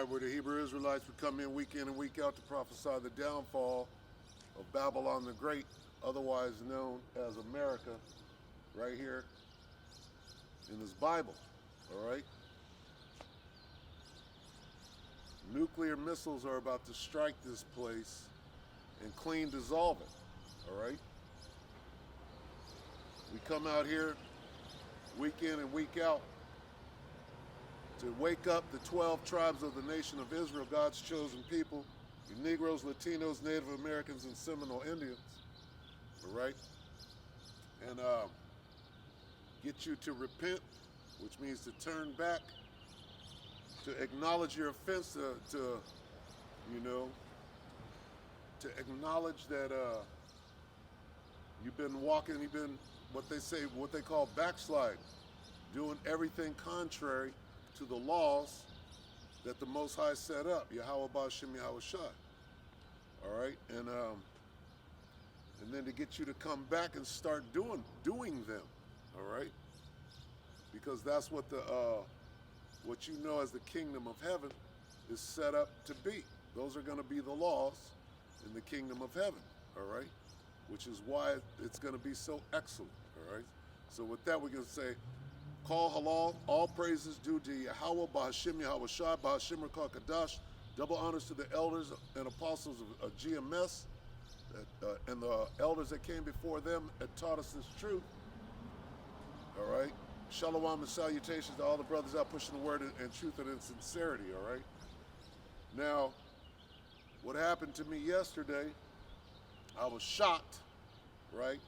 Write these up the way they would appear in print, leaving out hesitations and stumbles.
right, where the Hebrew Israelites would come in and week out to prophesy the downfall of Babylon the Great, otherwise known as America, right here in this Bible, all right? Nuclear missiles are about to strike this place and clean dissolve it, all right? We come out here week in and week out to wake up the 12 tribes of the nation of Israel, God's chosen people, you Negroes, Latinos, Native Americans, and Seminole Indians, all right? And get you to repent, which means to turn back, to acknowledge your offense, to acknowledge that you've been walking, you've been what they call backsliding, doing everything contrary to the laws that the Most High set up, Yahweh Ba'Shem Yahweh Shai. All right, and then to get you to come back and start doing them. All right, because that's what what you know as the kingdom of heaven is set up to be. Those are going to be the laws in the kingdom of heaven. All right, which is why it's going to be so excellent. All right, so with that we're going to say, Call halal, all praises due to Yahweh, Ba'Hashem, Yahweh Shai, Ba'Hashem Rakah Kadash. Double honors to the elders and apostles of GMS and the elders that came before them and taught us this truth. All right. Shalom and salutations to all the brothers out pushing the word and truth and in sincerity. All right. Now, what happened to me yesterday, I was shocked, right?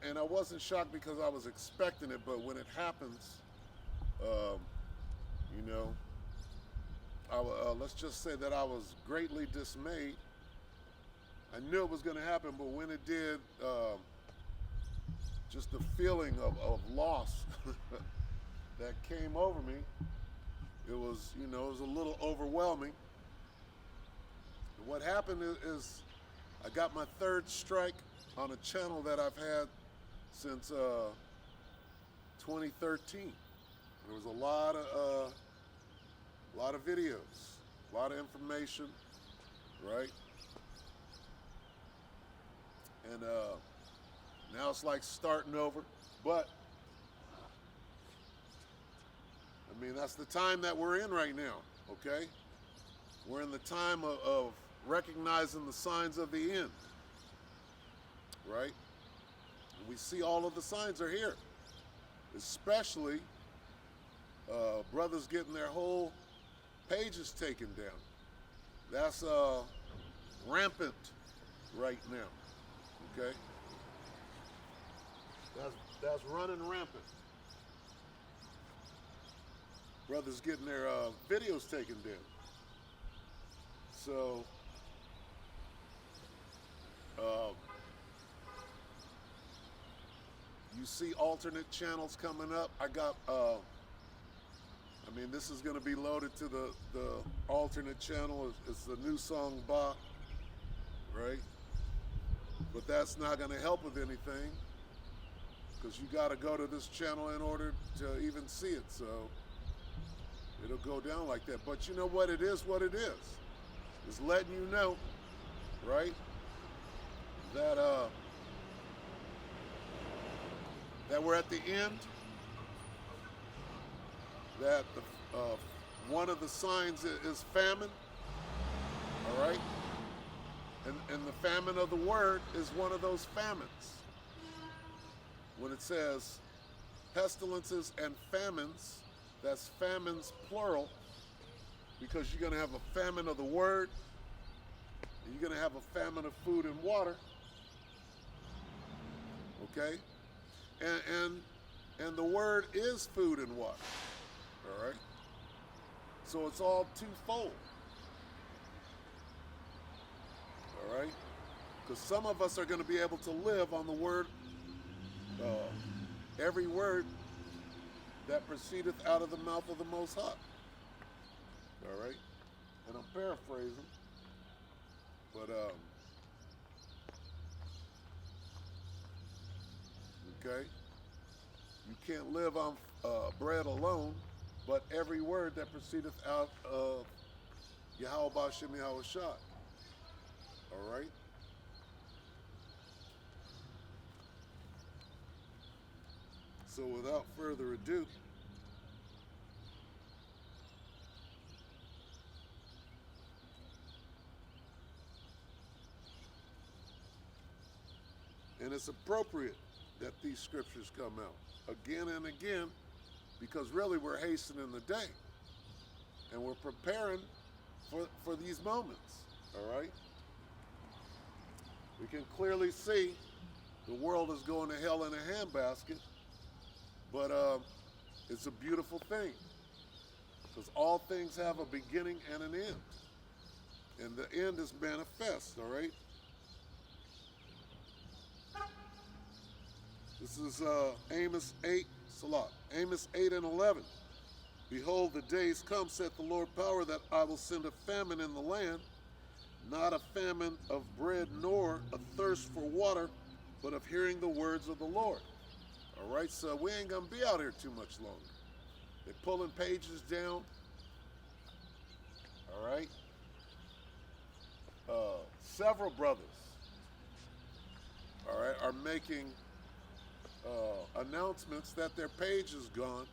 And I wasn't shocked because I was expecting it, but when it happens, let's just say that I was greatly dismayed. I knew it was going to happen, but when it did, just the feeling of loss that came over me, it was a little overwhelming. And what happened is I got my third strike on a channel that I've had since 2013. There was a lot of videos, a lot of information, right? And now it's like starting over. But I mean, that's the time that we're in right now, okay? We're in the time of recognizing the signs of the end. Right? We see all of the signs are here, especially brothers getting their whole pages taken down. That's rampant right now. Okay, that's running rampant. Brothers getting their videos taken down. So. You see alternate channels coming up. I got, this is going to be loaded to the alternate channel. It's the new song, Ba, right? But that's not going to help with anything because you got to go to this channel in order to even see it. So it'll go down like that. But you know what? It is what it is. It's letting you know, right, that that we're at the end, that one of the signs is famine, all right? And the famine of the word is one of those famines. When it says pestilences and famines, that's famines plural, because you're going to have a famine of the word, and you're going to have a famine of food and water, okay? And the word is food and water, all right? So it's all twofold, all right? Because some of us are going to be able to live on the word, every word that proceedeth out of the mouth of the Most High, all right? And I'm paraphrasing, but okay? You can't live on bread alone, but every word that proceedeth out of Yahweh Bashem Yahweh Shai. All right? So without further ado, and it's appropriate that these scriptures come out again and again, because really we're hastening the day and we're preparing for these moments. All right? We can clearly see the world is going to hell in a handbasket, but it's a beautiful thing, because all things have a beginning and an end, and the end is manifest. All right? This is Amos 8, Salah. Amos 8 and 11. Behold, the days come, saith the Lord power, that I will send a famine in the land, not a famine of bread, nor a thirst for water, but of hearing the words of the Lord. All right, so we ain't going to be out here too much longer. They're pulling pages down. All right. Several brothers, all right, are making announcements that their page is gone,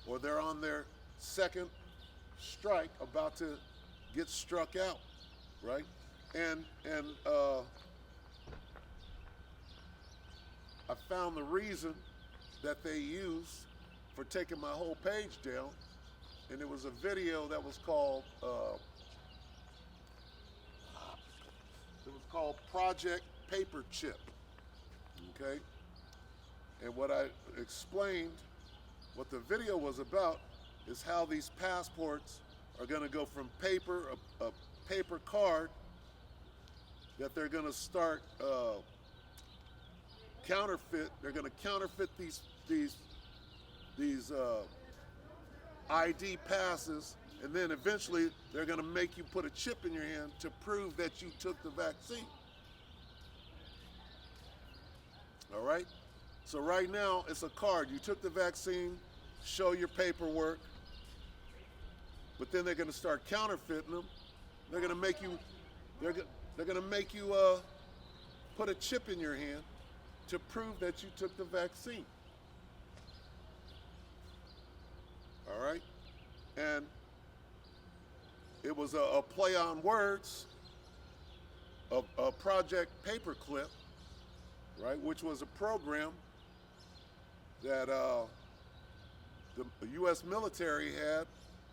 or they're on their second strike, about to get struck out, right? And I found the reason that they used for taking my whole page down, and it was a video that was called Project Paper Chip. Okay. And what I explained, what the video was about, is how these passports are going to go from paper, a paper card, that they're going to start counterfeit. They're going to counterfeit these ID passes, and then eventually they're going to make you put a chip in your hand to prove that you took the vaccine. All right? So right now, it's a card. You took the vaccine, show your paperwork, but then they're going to start counterfeiting them. They're going to make you, they're going to make you put a chip in your hand to prove that you took the vaccine. All right? And it was a play on words of Project Paperclip, right, which was a program that the U.S. military had,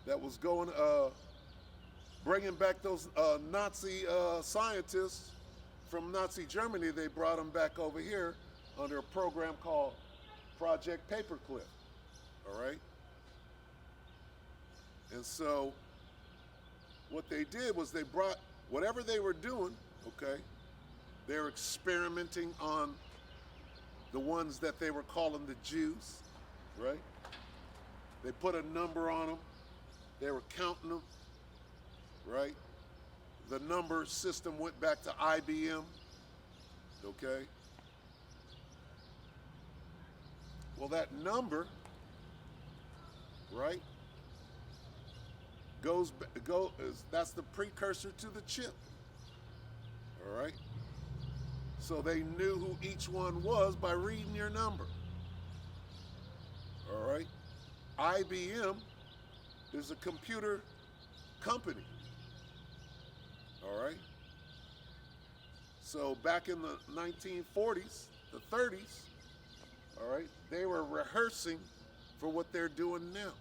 that was going, bringing back those Nazi scientists from Nazi Germany. They brought them back over here under a program called Project Paperclip. All right? And so what they did was they brought whatever they were doing, okay, they were experimenting on the ones that they were calling the Jews, right? They put a number on them. They were counting them, right? The number system went back to IBM, okay? Well, that number, right, that's the precursor to the chip, all right? So they knew who each one was by reading your number. All right? IBM is a computer company. All right? So back in the 1940s, the 30s, all right, they were rehearsing for what they're doing now.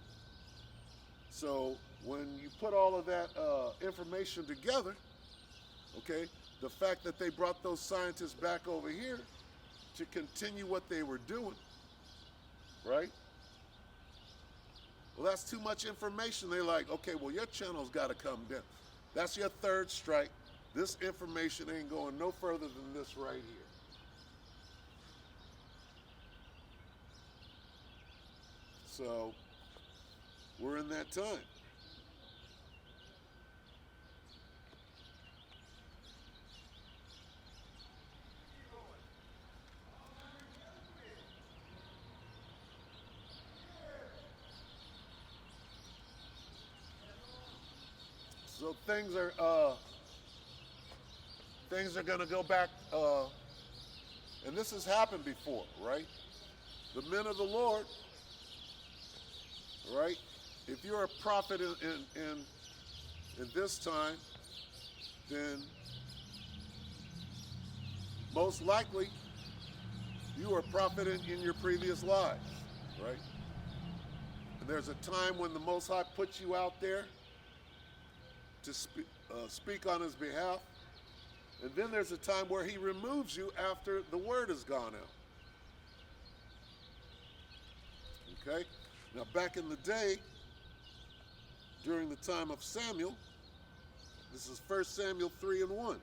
So when you put all of that information together, okay, the fact that they brought those scientists back over here to continue what they were doing, right? Well, that's too much information. They're like, okay, well, your channel's got to come down. That's your third strike. This information ain't going no further than this right here. So we're in that time. So things are going to go back, and this has happened before, right? The men of the Lord, right? If you're a prophet in this time, then most likely you were a prophet in your previous lives, right? And there's a time when the Most High puts you out there to speak on his behalf. And then there's a time where he removes you after the word has gone out. Okay? Now, back in the day, during the time of Samuel, this is 1 Samuel 3:1.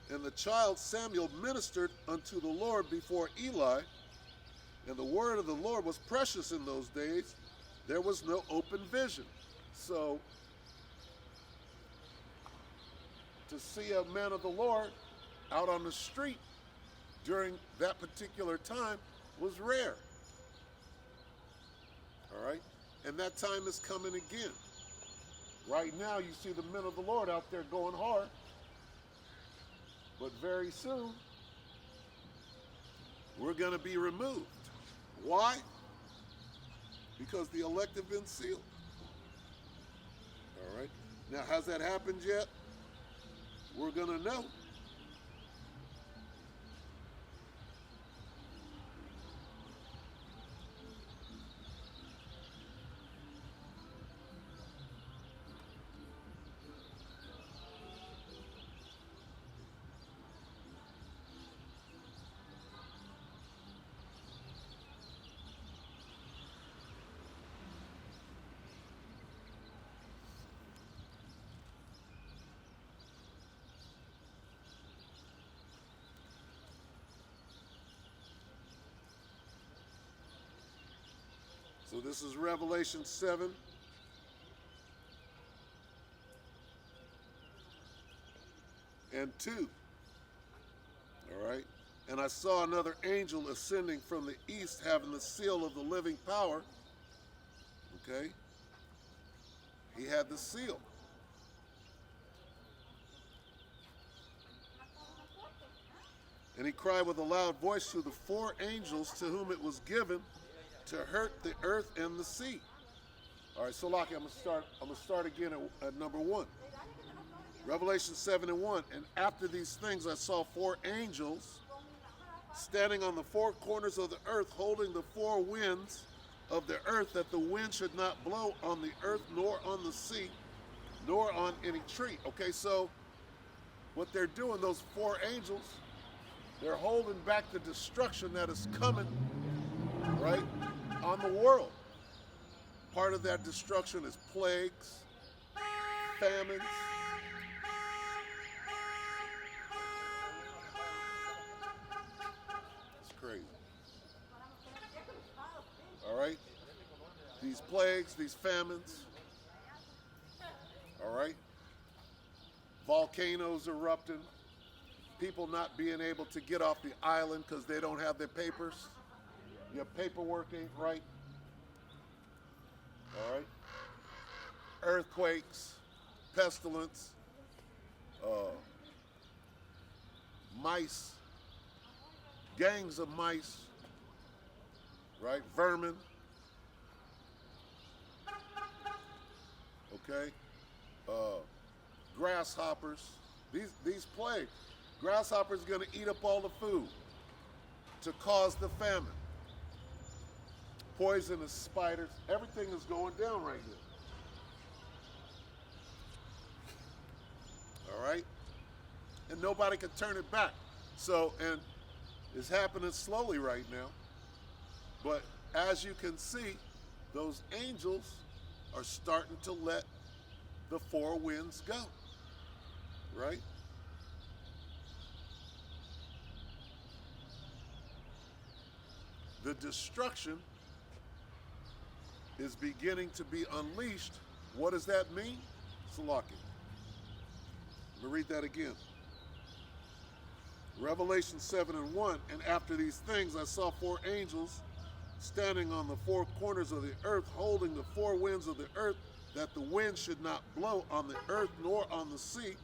And the child Samuel ministered unto the Lord before Eli, and the word of the Lord was precious in those days. There was no open vision. So, to see a man of the Lord out on the street during that particular time was rare. All right? And that time is coming again. Right now, you see the men of the Lord out there going hard. But very soon, we're going to be removed. Why? Because the elect have been sealed. All right? Now, has that happened yet? We're going to know. So this is Revelation 7. And 2. All right. And I saw another angel ascending from the east, having the seal of the living power. Okay. He had the seal. And he cried with a loud voice to the 4 angels to whom it was given to hurt the earth and the sea. All right, so Lockie, I'm gonna start again at number 1. Revelation 7:1. And after these things I saw 4 angels standing on the 4 corners of the earth, holding the 4 winds of the earth, that the wind should not blow on the earth, nor on the sea, nor on any tree. Okay, so what they're doing, those 4 angels, they're holding back the destruction that is coming, right, on the world. Part of that destruction is plagues, famines, it's crazy. All right? These plagues, these famines, all right? Volcanoes erupting, people not being able to get off the island because they don't have their papers. Your paperwork ain't right. All right? Earthquakes, pestilence, mice, gangs of mice, right? Vermin. Okay? Grasshoppers. These plagues. Grasshoppers are going to eat up all the food to cause the famine. Poisonous spiders. Everything is going down right here. All right? And nobody can turn it back. So, and it's happening slowly right now. But as you can see, those angels are starting to let the 4 winds go. Right? The destruction is beginning to be unleashed. What does that mean? Salaki. Let me read that again. Revelation 7:1. And after these things I saw 4 angels standing on the 4 corners of the earth, holding the 4 winds of the earth, that the wind should not blow on the earth, nor on the sea,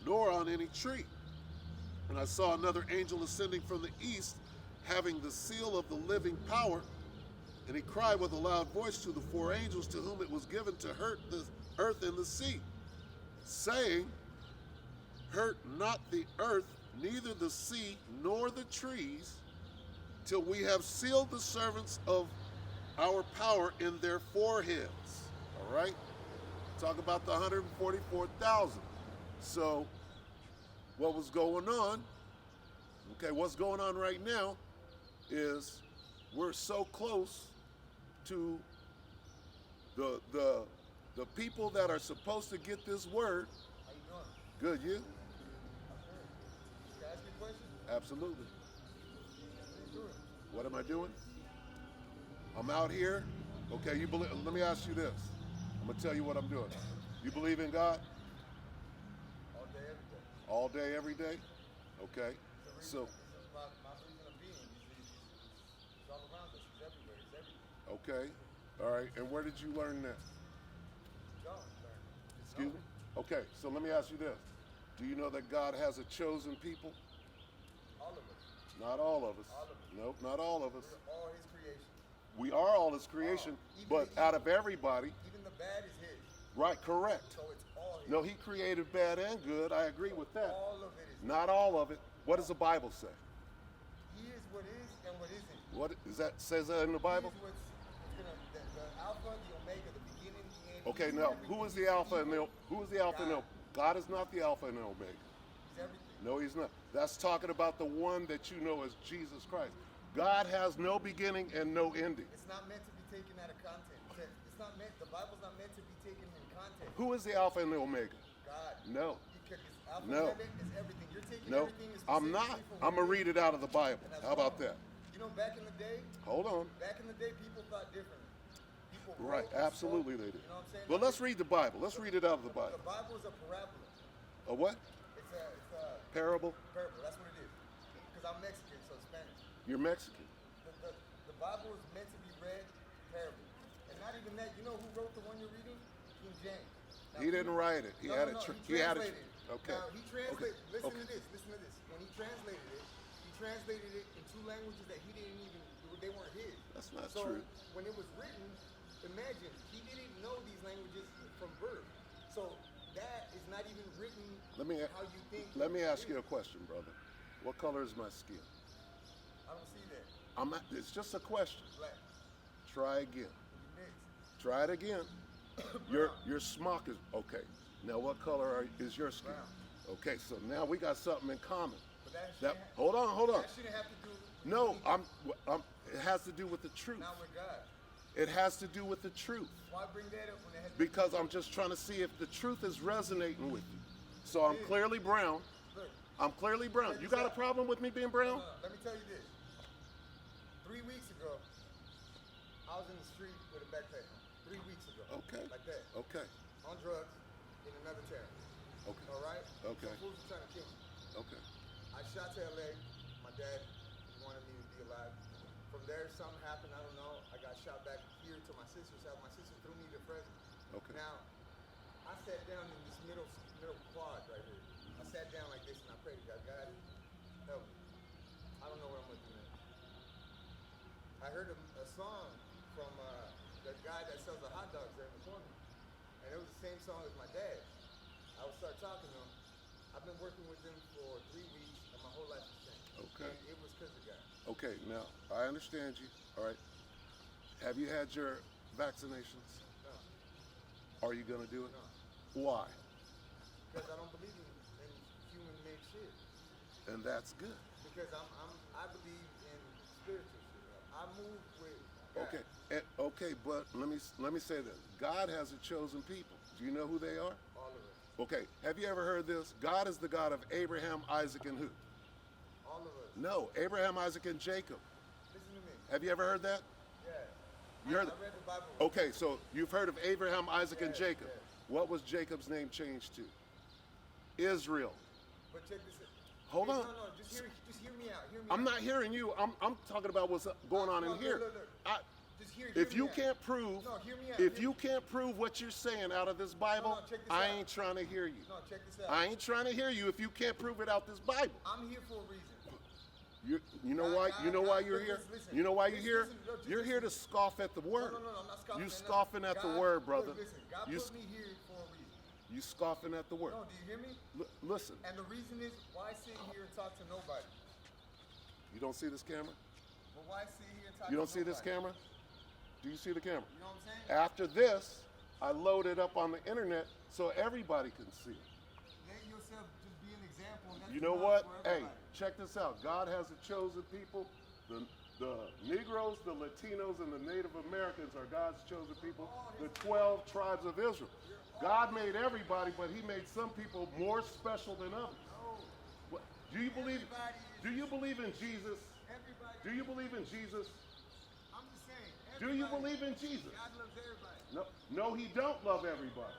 nor on any tree. And I saw another angel ascending from the east, having the seal of the living power. And he cried with a loud voice to the four angels to whom it was given to hurt the earth and the sea, saying, hurt not the earth, neither the sea, nor the trees, till we have sealed the servants of our power in their foreheads. All right? Talk about the 144,000. So, what was going on? Okay, what's going on right now is we're so close to the people that are supposed to get this word. How you doing? Good, you? I'm good. Can I ask you a question? Absolutely. What are you doing? What am I doing? I'm out here. Okay, you believe? Let me ask you this. I'm gonna tell you what I'm doing. You believe in God? All day, every day. All day, every day? Okay. So, It's my reason of being. It's all around us. It's everywhere. It's everything. okay. All right. And where did you learn that? Don't learn. Just Excuse know. me? Okay. So let me ask you this. Do you know that God has a chosen people? All of us. Not all of us. All of us. Nope, not all of us. We're all His creation. We are all His creation, Even but the out evil. of everybody, Even the bad is His. right, correct. So it's all His. No, He created bad and good. I agree with that. All of it is His. Not all of it. What does the Bible say? He is what is and what isn't. What is that? Says that in the Bible? He is the Alpha, the Omega, the beginning, the end. Okay, He's now everything. who is the Alpha and the who is the Alpha and the God. God is not the Alpha and the Omega. He's everything. No, He's not. That's talking about the one that you know as Jesus Christ. God has no beginning and no ending. It's not meant to be taken out of content. It's not meant. The Bible's not meant to be taken in context. Who is the Alpha and the Omega? God. No. Because Alpha No. and Omega is everything. You're taking No, everything as I'm not. specifically for I'm going to what it read it out of the Bible. is, and that's How about wrong. that? You know, back in the day, Hold on. people thought differently. People Right, wrote and absolutely spoke, they did. You know what I'm saying? But let's read the Bible. Let's read it out of the The Bible. Bible is a parabola. A what? It's a Parable? parable. That's what it is. Because I'm Mexican, so it's Spanish. You're Mexican. The Bible is meant to be read parable. And not even that. You know who wrote the one you're reading? King James. Now, He didn't write it. He No, had no, it. no, He had it. translated it. Okay. Now, he translated. Okay. Listen Okay. to this. Listen to this. When he translated it in two languages that he didn't even. They weren't his. That's not so true. when it was written, imagine he didn't know these languages from birth. So that is not even written. Let me how you think. let me it ask is. you a question, brother. What color is my skin? I don't see that. I'm not, it's just a question. Black. Try again. You mixed. Try it again. Your smock is okay. Now what color is your skin? Brown. Okay, so now we got something in common. But that That shouldn't hold on. That shouldn't have to do. No, I'm it has to do with the truth. Not with God. It has to do with the truth. Why bring that up when it has? Because I'm just trying to see if the truth is resonating with you. So I'm clearly brown. Look. I'm clearly brown. You got a problem with me being brown? Let me tell you this. 3 weeks ago, I was in the street with a backpack on. 3 weeks ago. Okay. Like that. Okay. On drugs in another town. Okay. All right? Okay. Some fools were trying to kill me. Okay. I shot to LA. My dad wanted me to be alive. From there, something happened. I don't know. I got shot back here to my sister's house. My sister threw me to Fresno. Okay. Now, I sat down in this middle quad right here. I sat down like this and I prayed to God, God, help me. I don't know what I'm going to do now. I heard a song from the guy that sells the hot dogs there in the corner. And it was the same song as my dad. I would start talking to him. I've been working with him for 3 weeks and my whole life has changed. Okay. And it was because of God. Okay, now I understand you. All right. Have you had your vaccinations? No, Are you gonna do it? no. Why? Because I don't believe in human-made shit. And that's good. Because I believe in spiritual shit. I move with God. Okay. Okay, but let me say this. God has a chosen people. Do you know who they are? All of it. Okay. Have you ever heard this? God is the God of Abraham, Isaac, and who? All of us. No, Abraham, Isaac, and Jacob. Listen to me. Have you ever heard that? Yeah. You heard I read the Bible. Okay, so you've heard of Abraham, Isaac, and Yeah, Jacob. yeah. What was Jacob's name changed to? Israel. But check this out. Hold on. No, just hear me out. Hear me I'm out. not hearing you. I'm talking about what's going on in Look, here. look. I, Just If you me out. can't prove, No, hear me out. if you can't prove what you're saying out of this Bible, No, check this I out. ain't trying to hear you. No, check this out. I ain't trying to hear you if you can't prove it out this Bible. I'm here for a reason. You know why? You know why you're here? Listen, You know why you're here? listen, no, just You're here to scoff at the word. No, I'm not scoffing. You at scoffing nothing. at the God- word, brother. Look, listen, God You put me here for a reason. You scoffing at the word. No, do you hear me? Listen, And the reason is, why sit here and talk to nobody? you don't see this camera? But why sit here and talk You to don't see this nobody? camera? Do you see the camera? You know what I'm saying? After this, I load it up on the internet so everybody can see it. Let yourself just be an example. And that's You know enough what? for Hey, everybody. check this out. God has a chosen people. The Negroes, the Latinos, and the Native Americans are God's chosen people. The 12 tribes of Israel. God made everybody, but He made some people more special than others. What, do you believe? Do you believe in Jesus? Everybody. Do you believe in Jesus? I'm just saying. Do you everybody. believe in Jesus? God loves everybody. No, He don't love everybody.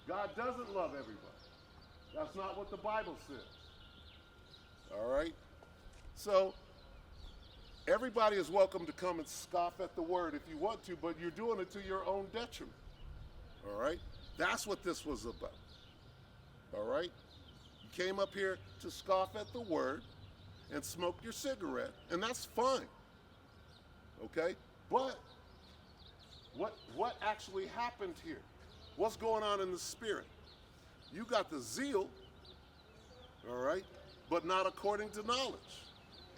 God doesn't love everybody. That's not what the Bible says. All right? So, everybody is welcome to come and scoff at the word if you want to, but you're doing it to your own detriment. All right? That's what this was about. All right? You came up here to scoff at the word and smoke your cigarette, and that's fine. Okay? But what actually happened here? What's going on in the spirit? You got the zeal, all right, but not according to knowledge.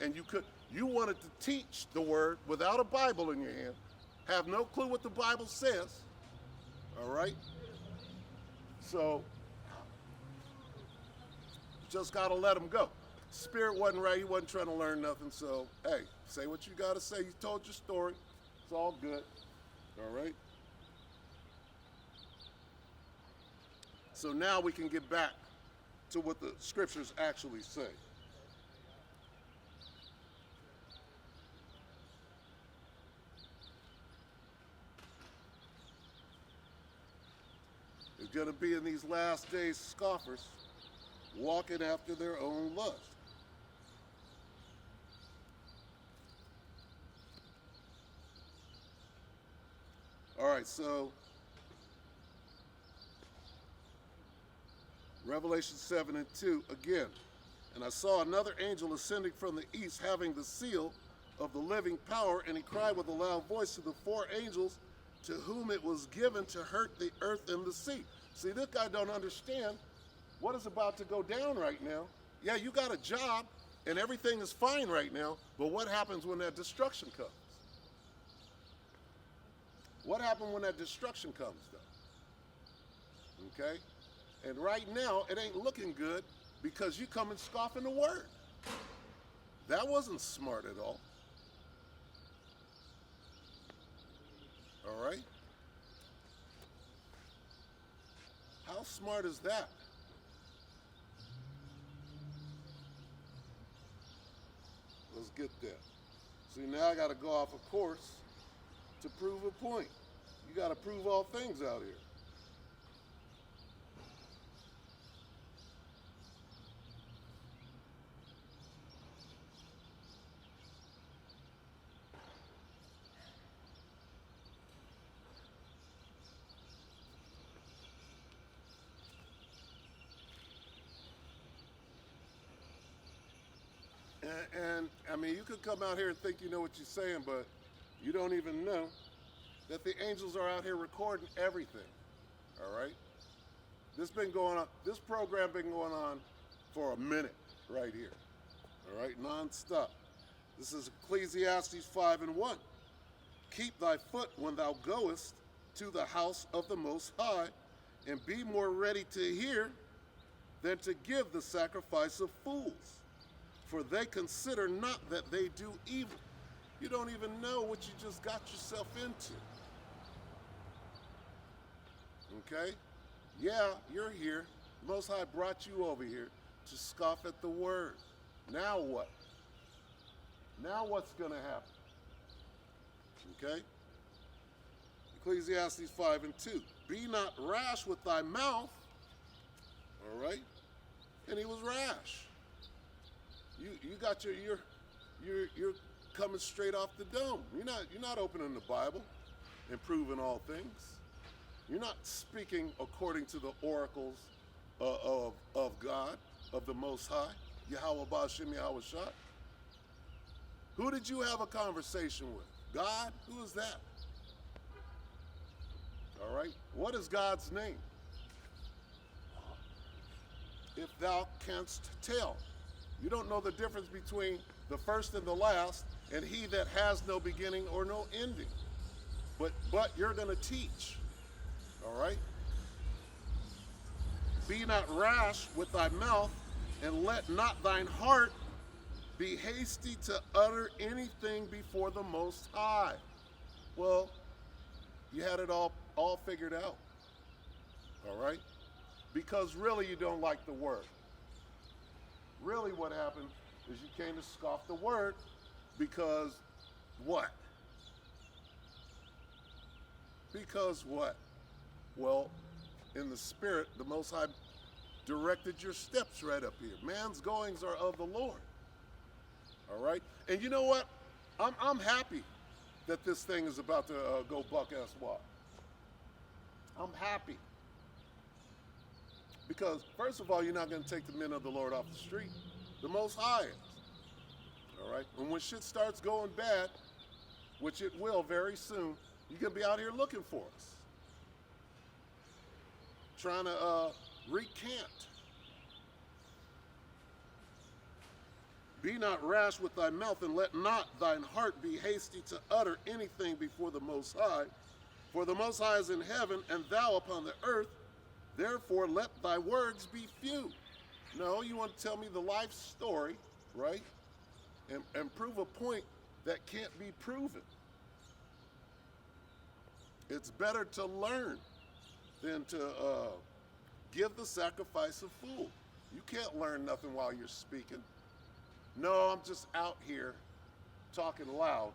And you wanted to teach the word without a Bible in your hand, have no clue what the Bible says, all right? So, just got to let him go. Spirit wasn't right. He wasn't trying to learn nothing. So, hey, say what you got to say. You told your story. It's all good. All right? So now we can get back to what the scriptures actually say. There's going to be in these last days scoffers walking after their own lust. All right, so Revelation 7:2 again. And I saw another angel ascending from the east, having the seal of the living power, and he cried with a loud voice to the four angels to whom it was given to hurt the earth and the sea. See, this guy don't understand what is about to go down right now. Yeah, you got a job and everything is fine right now, but what happens when that destruction comes? What happened when that destruction comes, though? Okay? And right now, it ain't looking good because you come and scoffing the word. That wasn't smart at all. All right? How smart is that? Let's get there. See, now I got to go off a course to prove a point. You got to prove all things out here. And I mean, you could come out here and think you know what you're saying, but you don't even know that the angels are out here recording everything. All right? This program been going on for a minute right here. All right? Non-stop. This is Ecclesiastes 5:1. Keep thy foot when thou goest to the house of the Most High, and be more ready to hear than to give the sacrifice of fools. For they consider not that they do evil. You don't even know what you just got yourself into. Okay? Yeah, you're here. Most High brought you over here to scoff at the word. Now what? Now what's going to happen? Okay? Ecclesiastes 5:2. Be not rash with thy mouth. All right? And he was rash. You got your coming straight off the dome. You're not opening the Bible and proving all things. You're not speaking according to the oracles of God, of the Most High, Yahweh Ba'Shem Yahweh Shah. Who did you have a conversation with? God? Who is that? All right. What is God's name? If thou canst tell. You don't know the difference between the first and the last, and he that has no beginning or no ending. But you're going to teach. All right? Be not rash with thy mouth, and let not thine heart be hasty to utter anything before the Most High. Well, you had it all figured out. All right? Because really you don't like the word. Really what happened is you came to scoff the word because what? Because what? Well, in the spirit, the Most High directed your steps right up here. Man's goings are of the Lord. All right? And you know what? I'm happy that this thing is about to go buck-ass wild. I'm happy. Because, first of all, you're not going to take the men of the Lord off the street. The Most High is. All right? And when shit starts going bad, which it will very soon, you're going to be out here looking for us. Trying to recant. Be not rash with thy mouth, and let not thine heart be hasty to utter anything before the Most High. For the Most High is in heaven, and thou upon the earth. Therefore, let thy words be few. No, you want to tell me the life story, right? And prove a point that can't be proven. It's better to learn than to give the sacrifice of fool. You can't learn nothing while you're speaking. No, I'm just out here talking loud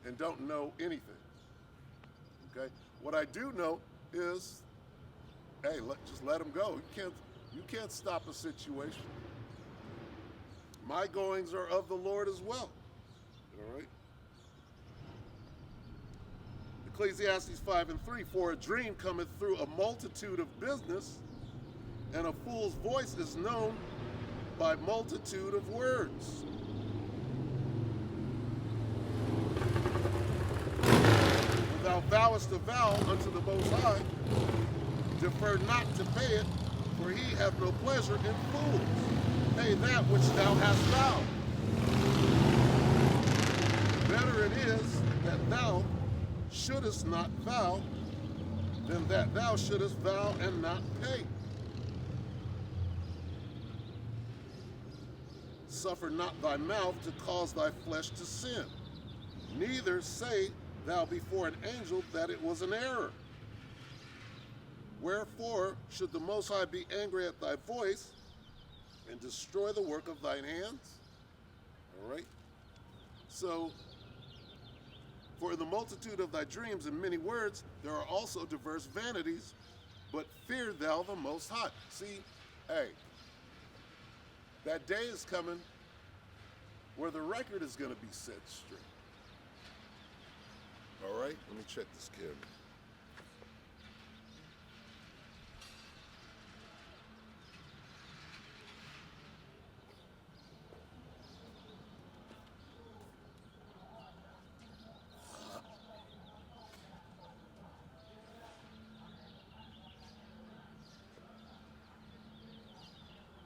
and don't know anything. Okay? What I do know is, hey, just let them go. You can't stop a situation. My goings are of the Lord as well. All right? Ecclesiastes 5:3, for a dream cometh through a multitude of business, and a fool's voice is known by multitude of words. When thou vowest a vow unto the Most High, defer not to pay it, for he hath no pleasure in fools. Pay that which thou hast vowed. Better it is that thou shouldest not vow than that thou shouldest vow and not pay. Suffer not thy mouth to cause thy flesh to sin. Neither say thou before an angel that it was an error. Wherefore should the Most High be angry at thy voice and destroy the work of thine hands? All right? So, for in the multitude of thy dreams and many words, there are also diverse vanities, but fear thou the Most High. See, hey, that day is coming where the record is going to be set straight. All right? Let me check this camera.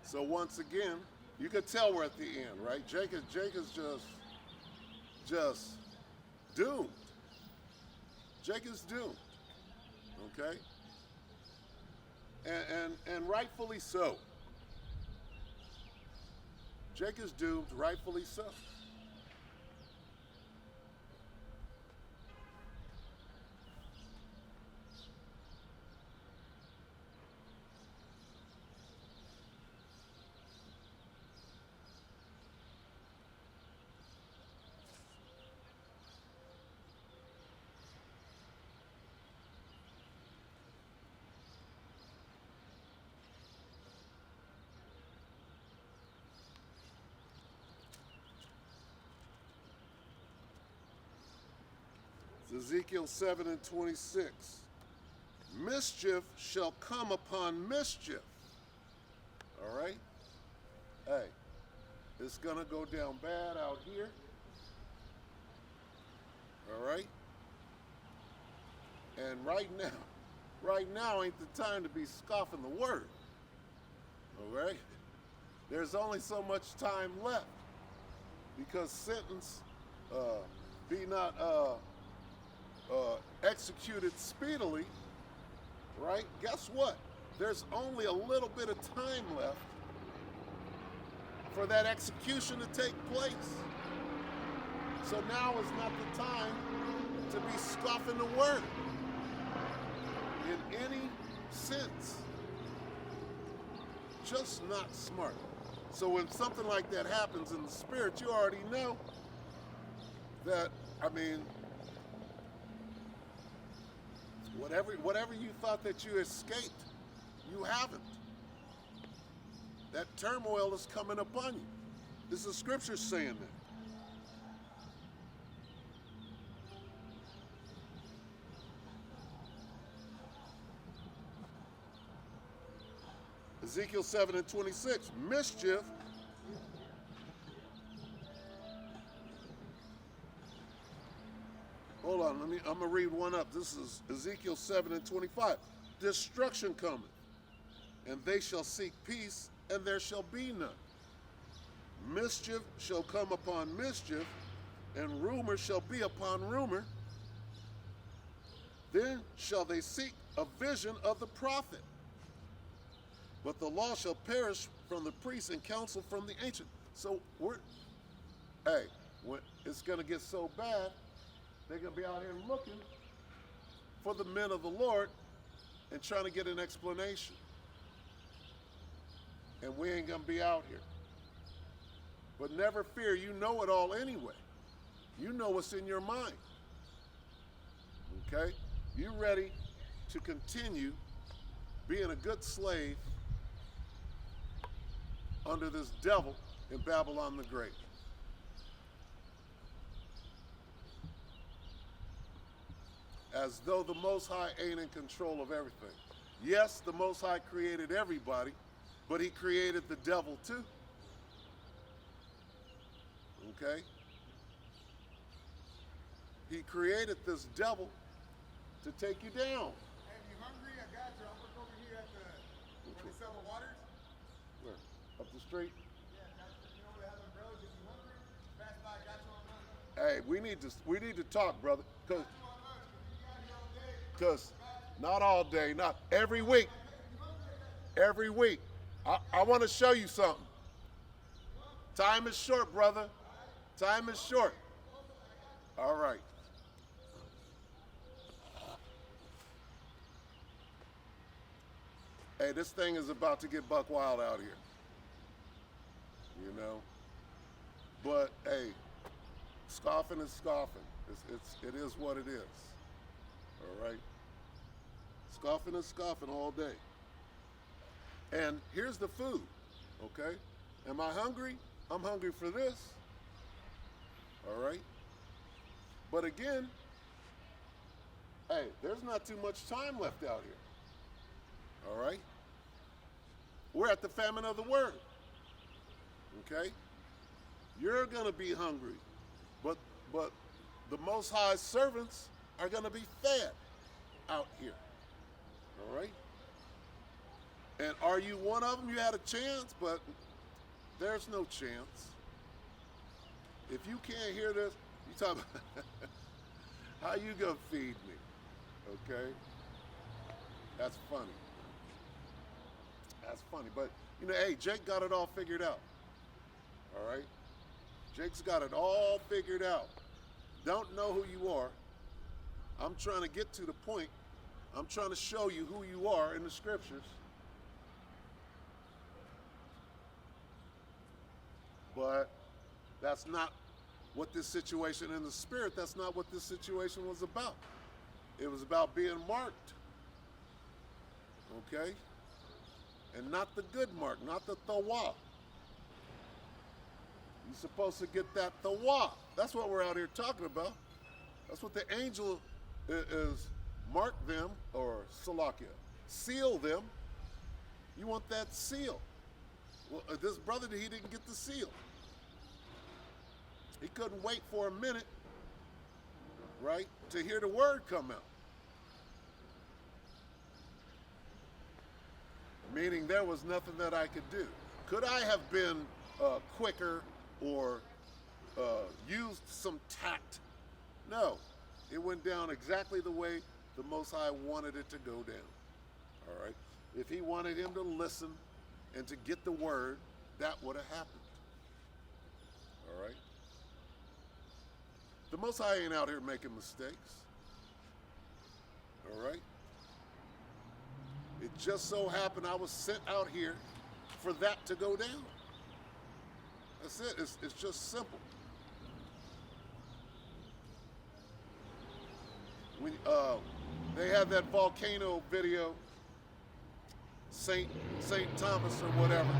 So once again, you can tell we're at the end, right? Jake is just doomed. Jake is doomed, okay? And rightfully so. Jake is doomed, rightfully so. It's Ezekiel 7 and 26. Mischief shall come upon mischief. All right? Hey, it's going to go down bad out here. All right? And right now ain't the time to be scoffing the word. All right? There's only so much time left, because sentence be not executed speedily, right? Guess what? There's only a little bit of time left for that execution to take place. So now is not the time to be scoffing the word in any sense. Just not smart. So when something like that happens in the spirit, you already know that, I mean, whatever you thought that you escaped, you haven't. That turmoil is coming upon you. This is scripture saying that. Ezekiel 7 and 26, mischief hold on, I'm gonna read one up. This is Ezekiel 7 and 25. Destruction cometh, and they shall seek peace, and there shall be none. Mischief shall come upon mischief, and rumor shall be upon rumor. Then shall they seek a vision of the prophet. But the law shall perish from the priest and counsel from the ancient. So when it's going to get so bad, they're going to be out here looking for the men of the Lord and trying to get an explanation. And we ain't going to be out here. But never fear, you know it all anyway. You know what's in your mind. Okay? You ready to continue being a good slave under this devil in Babylon the Great. As though the Most High ain't in control of everything. Yes, the Most High created everybody, but he created the devil too. Okay? He created this devil to take you down. Hey, if you hungry, I got you. I'll work over here at the where they sell the waters. Where? Up the street? Yeah, that's you know where they have umbrellas. If you hungry, pass by. I got you on lunch. Hey, we need to talk, brother. Got you on lunch. Because not all day, not every week. Every week. I want to show you something. Time is short, brother. Time is short. All right. Hey, this thing is about to get buck wild out here. You know? But, hey, scoffing is scoffing. It is what it is. All right? Scoffing is scoffing all day. And here's the food, okay? Am I hungry? I'm hungry for this. All right? But again, hey, there's not too much time left out here. All right? We're at the famine of the word. Okay? You're going to be hungry. But the Most High's servants are going to be fed out here. All right? And are you one of them? You had a chance, but there's no chance. If you can't hear this, you talk about how you gonna feed me? Okay? That's funny. That's funny. But, you know, hey, Jake got it all figured out. All right? Jake's got it all figured out. Don't know who you are. I'm trying to get to the point. I'm trying to show you who you are in the scriptures. But that's not what this situation in the spirit, that's not what this situation was about. It was about being marked. Okay? And not the good mark, not the thawa. You're supposed to get that thawa. That's what we're out here talking about. That's what the angel is. Mark them, or Salakia, seal them. You want that seal. Well, this brother, he didn't get the seal. He couldn't wait for a minute, right, to hear the word come out. Meaning there was nothing that I could do. Could I have been quicker or used some tact? No. It went down exactly the way the Most High wanted it to go down. All right? If he wanted him to listen and to get the word, that would have happened. All right? The Most High ain't out here making mistakes. All right? It just so happened I was sent out here for that to go down. That's it. It's just simple. When they had that volcano video, Saint Thomas or whatever,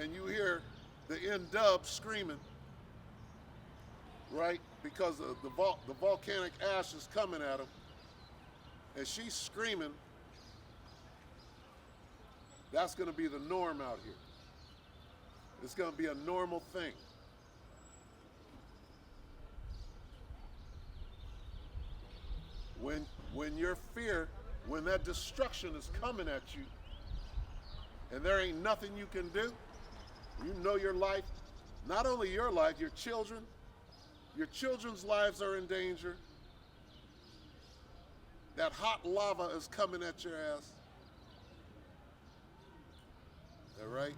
and you hear the N-Dub screaming, right? Because of the volcanic ash is coming at him, and she's screaming. That's going to be the norm out here. It's going to be a normal thing. When your fear, when that destruction is coming at you, and there ain't nothing you can do, you know your life, not only your life, your children's lives are in danger. That hot lava is coming at your ass. All right?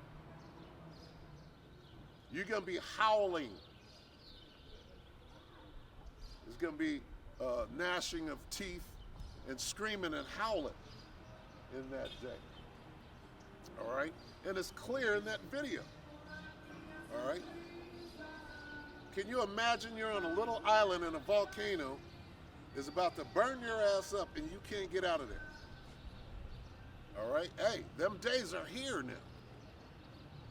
You're going to be howling. There's going to be gnashing of teeth and screaming and howling in that day. All right? And it's clear in that video. All right? Can you imagine you're on a little island and a volcano is about to burn your ass up and you can't get out of there? All right? Hey, them days are here now.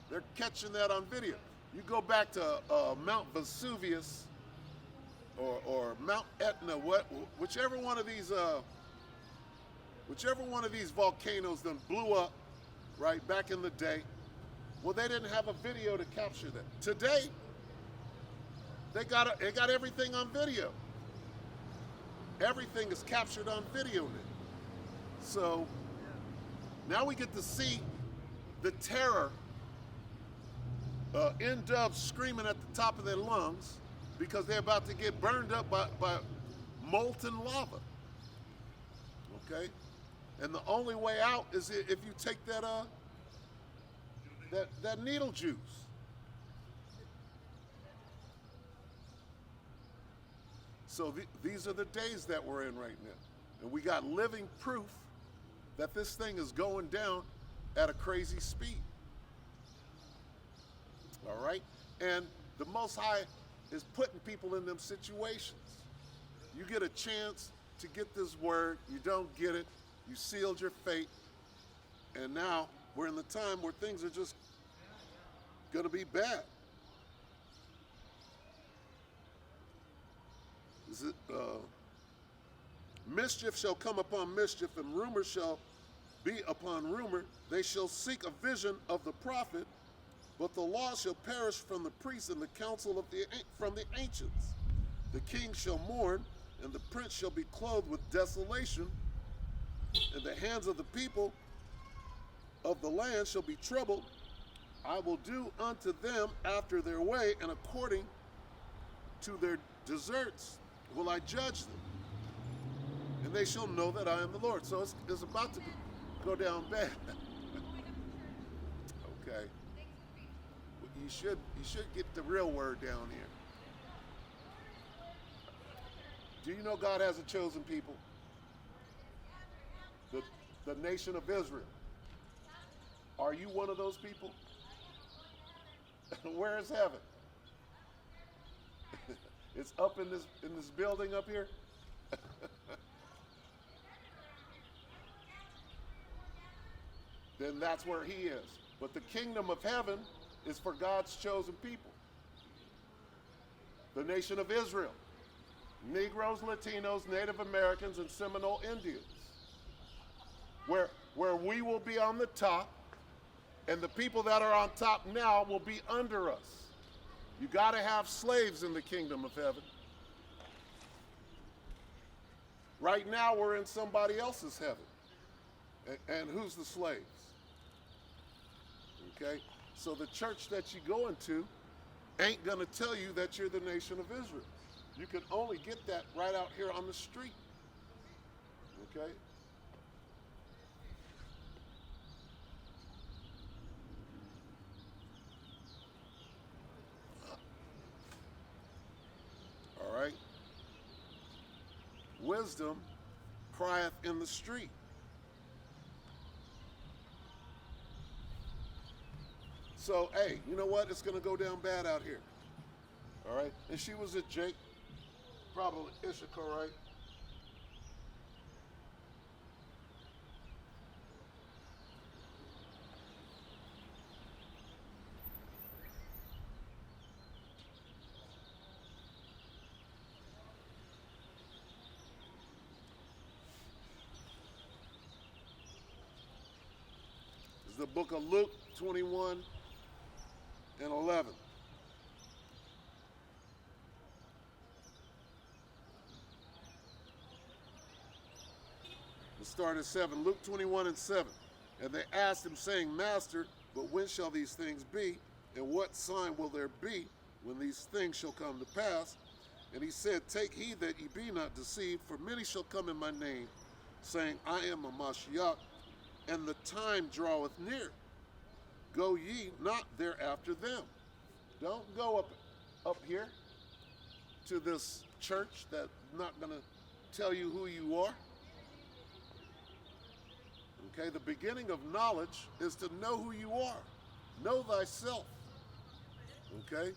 They're catching that on video. You go back to Mount Vesuvius or Mount Etna, whichever one of these volcanoes then blew up, right, back in the day. Well, they didn't have a video to capture that. Today, they got everything on video. Everything is captured on video now. So now we get to see the terror. N-Dubs screaming at the top of their lungs because they're about to get burned up by molten lava. Okay? And the only way out is if you take that needle juice. So these are the days that we're in right now. And we got living proof that this thing is going down at a crazy speed. All right? And the Most High is putting people in them situations. You get a chance to get this word, you don't get it, you sealed your fate, and now we're in the time where things are just going to be bad. Mischief shall come upon mischief, and rumor shall be upon rumor. They shall seek a vision of the prophet, but the law shall perish from the priests and the counsel from the ancients. The king shall mourn, and the prince shall be clothed with desolation, and the hands of the people of the land shall be troubled. I will do unto them after their way, and according to their deserts will I judge them. And they shall know that I am the Lord. So it's about to go down bad. Okay. You should get the real word down here. Do you know God has a chosen people? The nation of Israel. Are you one of those people? Where is heaven? It's up in this building up here. Then that's where he is. But the kingdom of heaven is for God's chosen people. The nation of Israel. Negroes, Latinos, Native Americans, and Seminole Indians. Where we will be on the top, and the people that are on top now will be under us. You got to have slaves in the kingdom of heaven. Right now, we're in somebody else's heaven. And who's the slaves? Okay? So the church that you go into ain't going to tell you that you're the nation of Israel. You can only get that right out here on the street. Okay? All right? Wisdom crieth in the street. So, hey, you know what? It's going to go down bad out here. All right? And she was at Jake, probably Issachar, right? It's the book of Luke 21 and 11. We'll start at 7. Luke 21 and 7. And they asked him, saying, Master, but when shall these things be? And what sign will there be when these things shall come to pass? And he said, Take heed that ye be not deceived, for many shall come in my name, saying, I am a Mashiach, and the time draweth near. Go ye not thereafter them. Don't go up here to this church that's not going to tell you who you are. Okay, the beginning of knowledge is to know who you are. Know thyself. Okay? You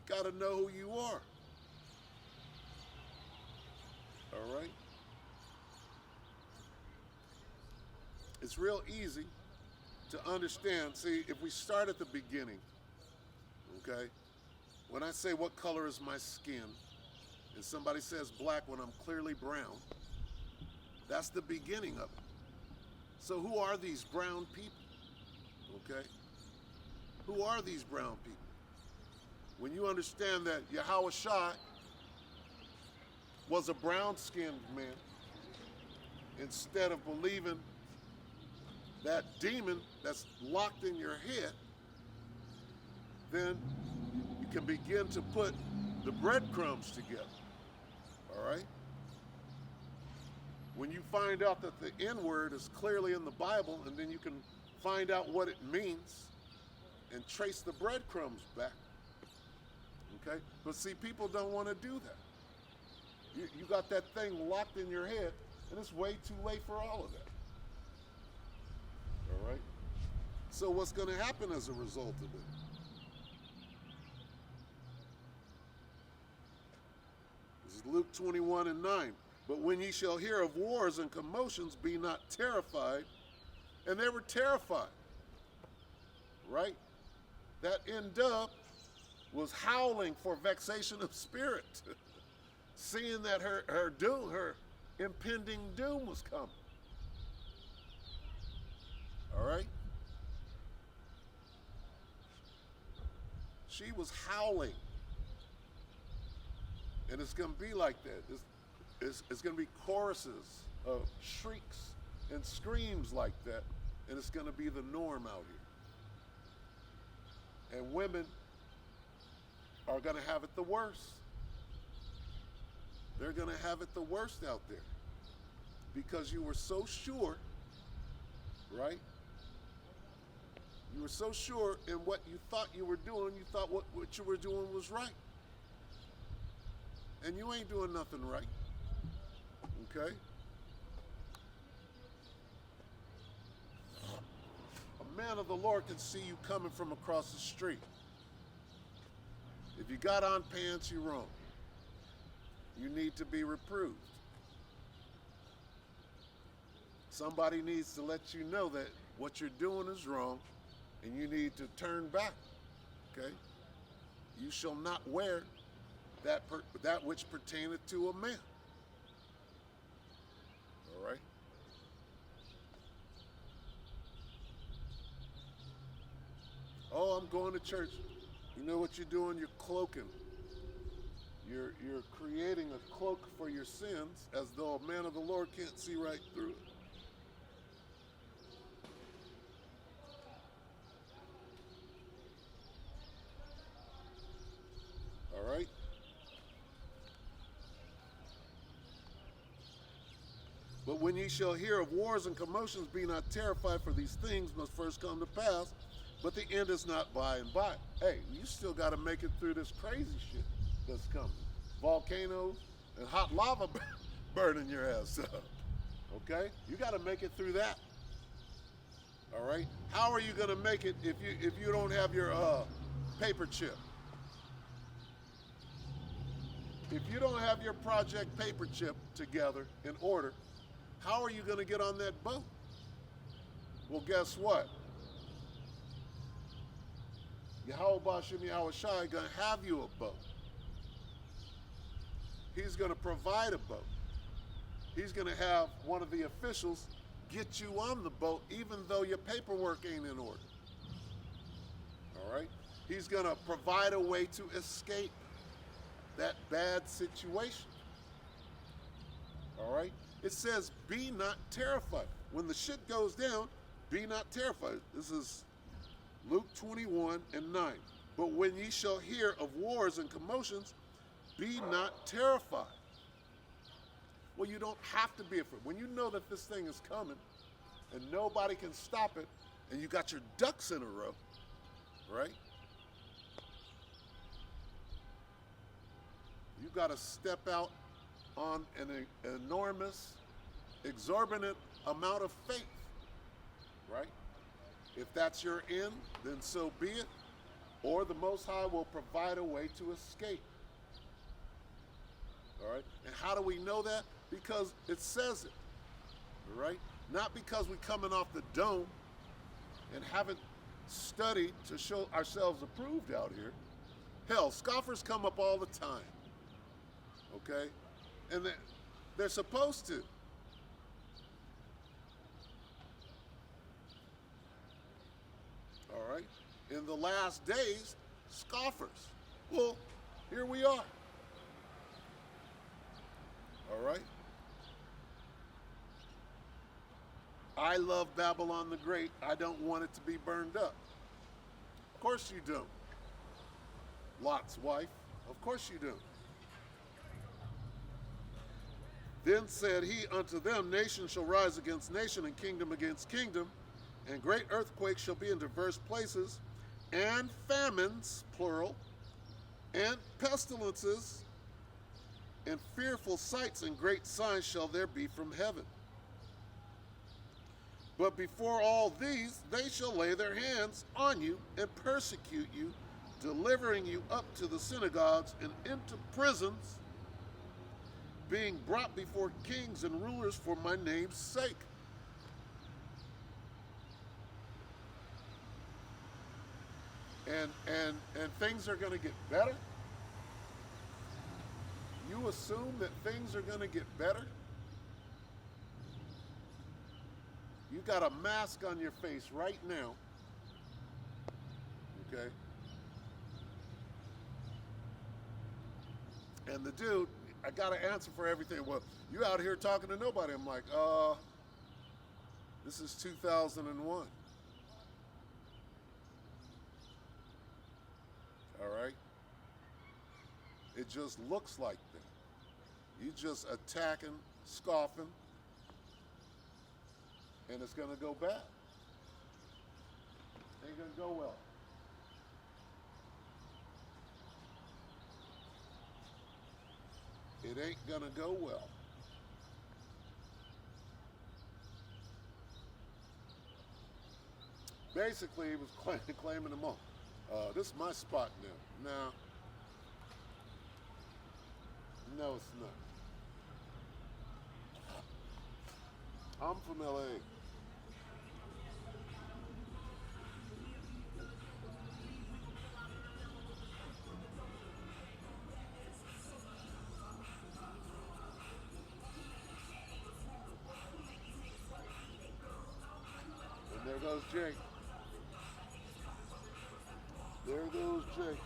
got to know who you are. All right? It's real easy to understand. See, if we start at the beginning, okay? When I say what color is my skin, and somebody says black when I'm clearly brown, that's the beginning of it. So who are these brown people? Okay? Who are these brown people? When you understand that Yahweh Shai was a brown-skinned man, instead of believing that demon that's locked in your head, then you can begin to put the breadcrumbs together. All right? When you find out that the N-word is clearly in the Bible, and then you can find out what it means and trace the breadcrumbs back. Okay? But see, people don't want to do that. You got that thing locked in your head, and it's way too late for all of that. All right? So what's going to happen as a result of it? This is Luke 21 and 9. But when ye shall hear of wars and commotions, be not terrified. And they were terrified. Right? That N-Dub was howling for vexation of spirit, seeing that her doom, her impending doom was coming. All right? She was howling. And it's going to be like that. It's going to be choruses of shrieks and screams like that. And it's going to be the norm out here. And women are going to have it the worst. They're going to have it the worst out there. Because you were so sure, right? You were so sure in what you thought you were doing, you thought what you were doing was right. And you ain't doing nothing right. Okay? A man of the Lord can see you coming from across the street. If you got on pants, you're wrong. You need to be reproved. Somebody needs to let you know that what you're doing is wrong and you need to turn back Okay? You shall not wear that which pertaineth to a man. All right? Oh, I'm going to church. You know what you're doing? You're cloaking. You're creating a cloak for your sins as though a man of the Lord can't see right through it. All right? But when ye shall hear of wars and commotions, be not terrified, for these things must first come to pass, but the end is not by and by. Hey, you still got to make it through this crazy shit that's coming. Volcanoes and hot lava burning your ass up. Okay? You got to make it through that. All right? How are you going to make it if you don't have your paper chip? If you don't have your project paper chip together in order, how are you going to get on that boat? Well, guess what? Yahweh Bashem Yahweh Shai going to have you a boat. He's going to provide a boat. He's going to have one of the officials get you on the boat even though your paperwork ain't in order. All right? He's going to provide a way to escape that bad situation. All right? It says, be not terrified. When the shit goes down, be not terrified. This is Luke 21:9. But when ye shall hear of wars and commotions, be not terrified. Well, you don't have to be afraid. When you know that this thing is coming and nobody can stop it, and you got your ducks in a row, right? You got to step out on an enormous, exorbitant amount of faith, right? If that's your end, then so be it. Or the Most High will provide a way to escape. All right? And how do we know that? Because it says it, all right? Not because we're coming off the dome and haven't studied to show ourselves approved out here. Hell, scoffers come up all the time, okay? And they're supposed to. All right? In the last days, scoffers. Well, here we are. All right? I love Babylon the Great. I don't want it to be burned up. Of course you don't. Lot's wife. Of course you don't. Then said he unto them, nation shall rise against nation, and kingdom against kingdom, and great earthquakes shall be in diverse places, and famines, plural, and pestilences, and fearful sights and great signs shall there be from heaven. But before all these, they shall lay their hands on you and persecute you, delivering you up to the synagogues and into prisons, being brought before kings and rulers for my name's sake. And things are going to get better. You assume that things are going to get better? You got a mask on your face right now, okay? And the dude, I got an answer for everything. Well, you out here talking to nobody. I'm like, this is 2001. All right? It just looks like that. You just attacking, scoffing, and it's going to go bad. Ain't going to go well. It ain't going to go well. Basically, he was claiming them all. This is my spot now. No, it's not. I'm from LA. goes Jake. There goes Jake.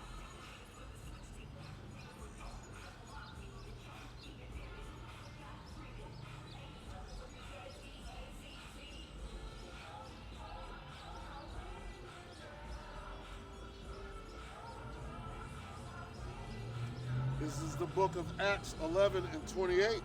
This is the book of Acts 11 and 28.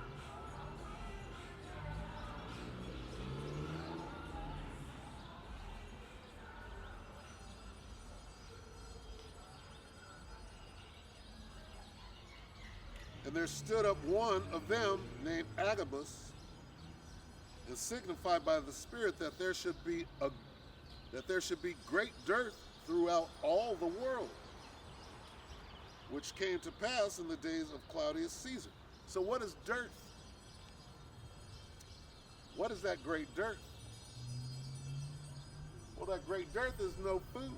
And there stood up one of them named Agabus, and signified by the Spirit that there should be great dearth throughout all the world, which came to pass in the days of Claudius Caesar. So what is dearth? What is that great dearth? Well, that great dearth is no food,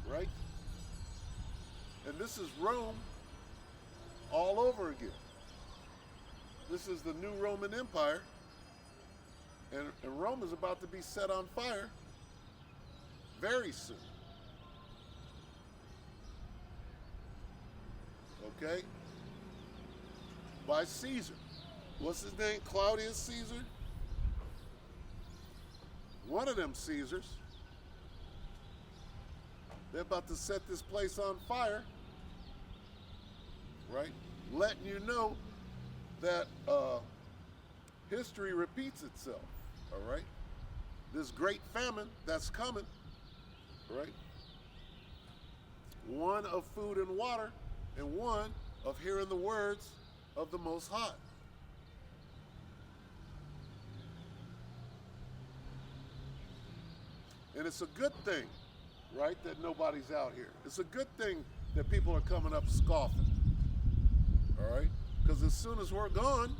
right? And this is Rome all over again. This is the new Roman Empire, and Rome is about to be set on fire very soon. Okay? By Caesar. What's his name? Claudius Caesar? One of them Caesars. They're about to set this place on fire, right? Letting you know that history repeats itself, all right? This great famine that's coming, right? One of food and water, and one of hearing the words of the Most High. And it's a good thing, right, that nobody's out here. It's a good thing that people are coming up scoffing, all right? Because as soon as we're gone,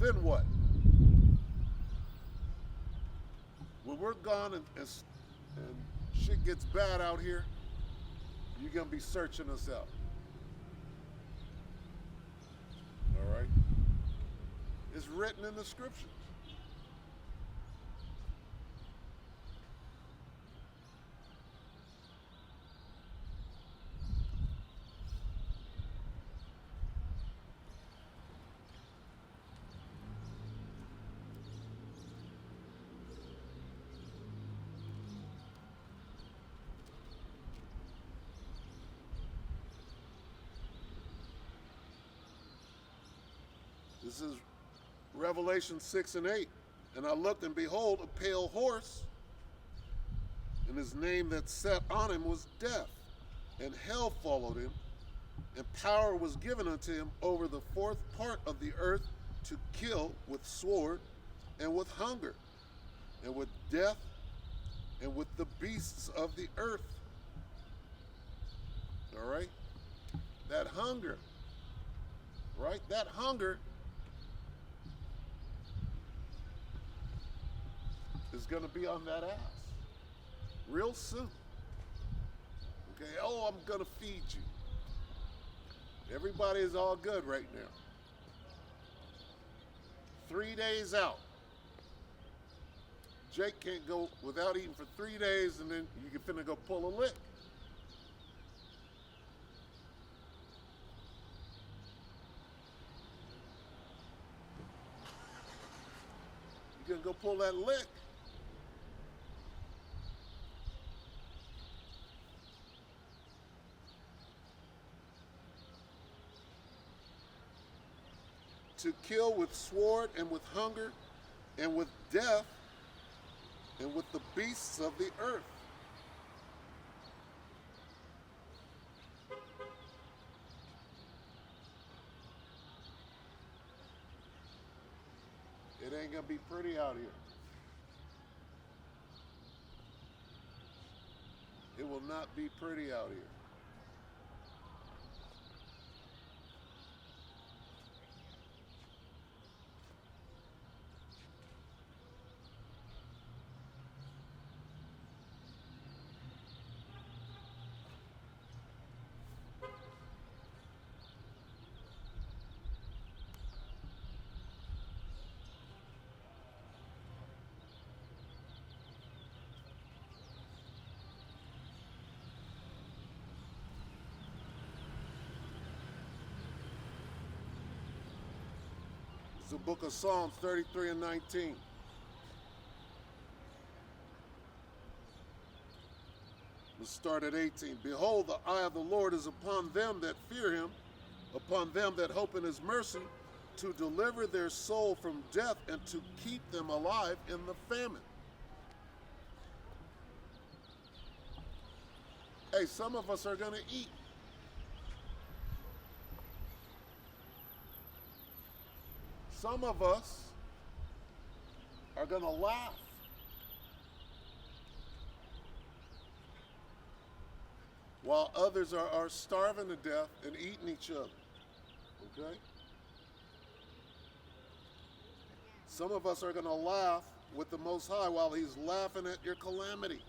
then what? When we're gone and shit gets bad out here, you're going to be searching us out. All right? It's written in the scriptures. This is Revelation 6 and 8. And I looked, and behold, a pale horse, and his name that sat on him was Death, and hell followed him, and power was given unto him over the fourth part of the earth to kill with sword, and with hunger, and with death, and with the beasts of the earth. All right? That hunger, right? That hunger is going to be on that ass real soon. Okay, oh, I'm going to feed you. Everybody is all good right now. 3 days out. Jake can't go without eating for 3 days, and then you can finna go pull a lick. You can go pull that lick. To kill with sword, and with hunger, and with death, and with the beasts of the earth. It ain't gonna be pretty out here. It will not be pretty out here. It's the book of Psalms 33 and 19. Let's start at 18. Behold, the eye of the Lord is upon them that fear him, upon them that hope in his mercy, to deliver their soul from death and to keep them alive in the famine. Hey, some of us are going to eat. Some of us are going to laugh. While others are starving to death and eating each other. Okay? Some of us are going to laugh with the Most High while he's laughing at your calamity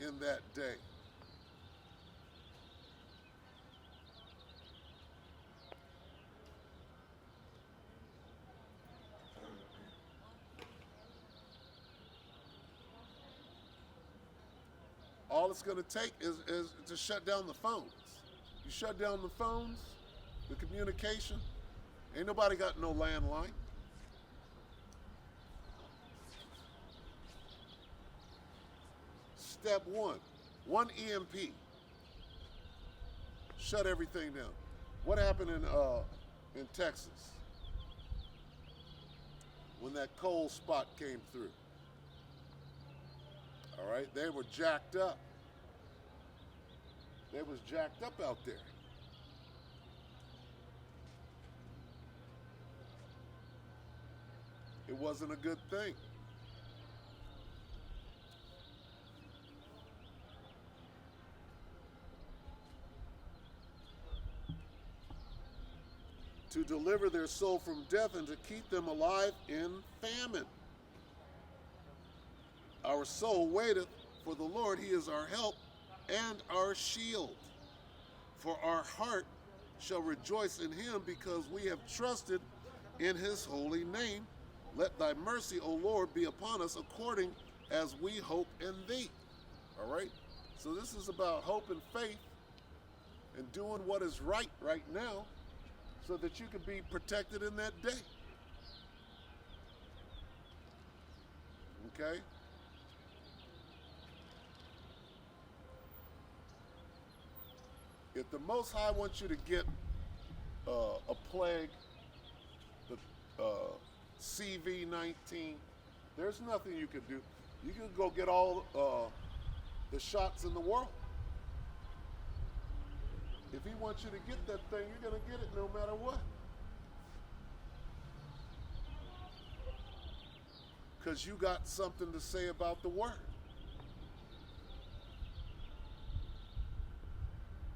in that day. All it's going to take is to shut down the phones. You shut down the phones, the communication, ain't nobody got no landline. Step one EMP. Shut everything down. What happened in Texas when that coal spot came through? All right, they were jacked up. They was jacked up out there. It wasn't a good thing. To deliver their soul from death and to keep them alive in famine. Our soul waiteth for the Lord. He is our help and our shield. For our heart shall rejoice in him, because we have trusted in his holy name. Let thy mercy, O Lord, be upon us according as we hope in thee. All right? So this is about hope and faith and doing what is right now so that you can be protected in that day. Okay? If the Most High wants you to get a plague, the CV-19, there's nothing you can do. You can go get all the shots in the world. If he wants you to get that thing, you're going to get it no matter what. Because you got something to say about the word.